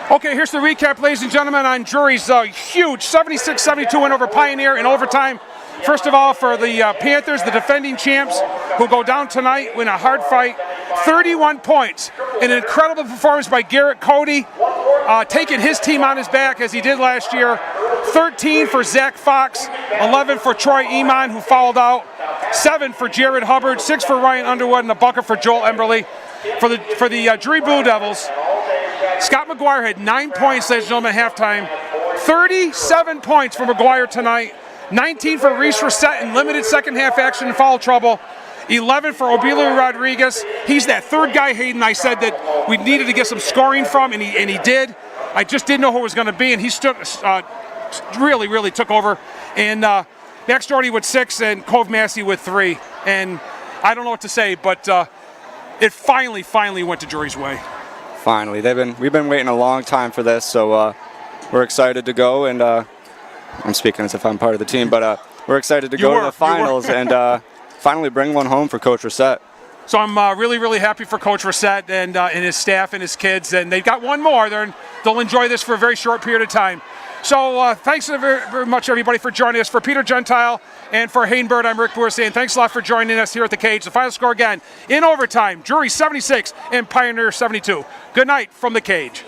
Okay, here's the recap, ladies and gentlemen, on Drury's huge 76-72 win over Pioneer in overtime. First of all, for the Panthers, the defending champs, who go down tonight, win a hard fight, 31 points. An incredible performance by Garrett Cody, taking his team on his back as he did last year. 13 for Zach Fox, 11 for Troy Eman, who fouled out, 7 for Jared Hubbard, 6 for Ryan Underwood, and a bucket for Joel Emberley. For the Drury Blue Devils, Scott McGuire had 9 points, ladies and gentlemen, at halftime. 37 points for McGuire tonight. 19 for Reese Reset in limited second half action and foul trouble. 11 for Obilio Rodriguez. He's that third guy, Hayden, I said that we needed to get some scoring from, and he did. I just didn't know who it was going to be, and he really, really took over. And Max Doherty with 6 and Cove Massey with 3. And I don't know what to say, but it finally went to Drury's way. Finally, we've been waiting a long time for this, so we're excited to go. And I'm speaking as if I'm part of the team, but we're excited to go to the finals and finally bring one home for Coach Reset. So I'm really, really happy for Coach Reset and his staff and his kids, and they've got one more. They'll enjoy this for a very short period of time. So thanks very, very much, everybody, for joining us. For Peter Gentile and for Hayden Bird, I'm Rick Boer saying thanks a lot for joining us here at the cage. The final score again, in overtime, Drury 76 and Pioneer 72. Good night from the cage.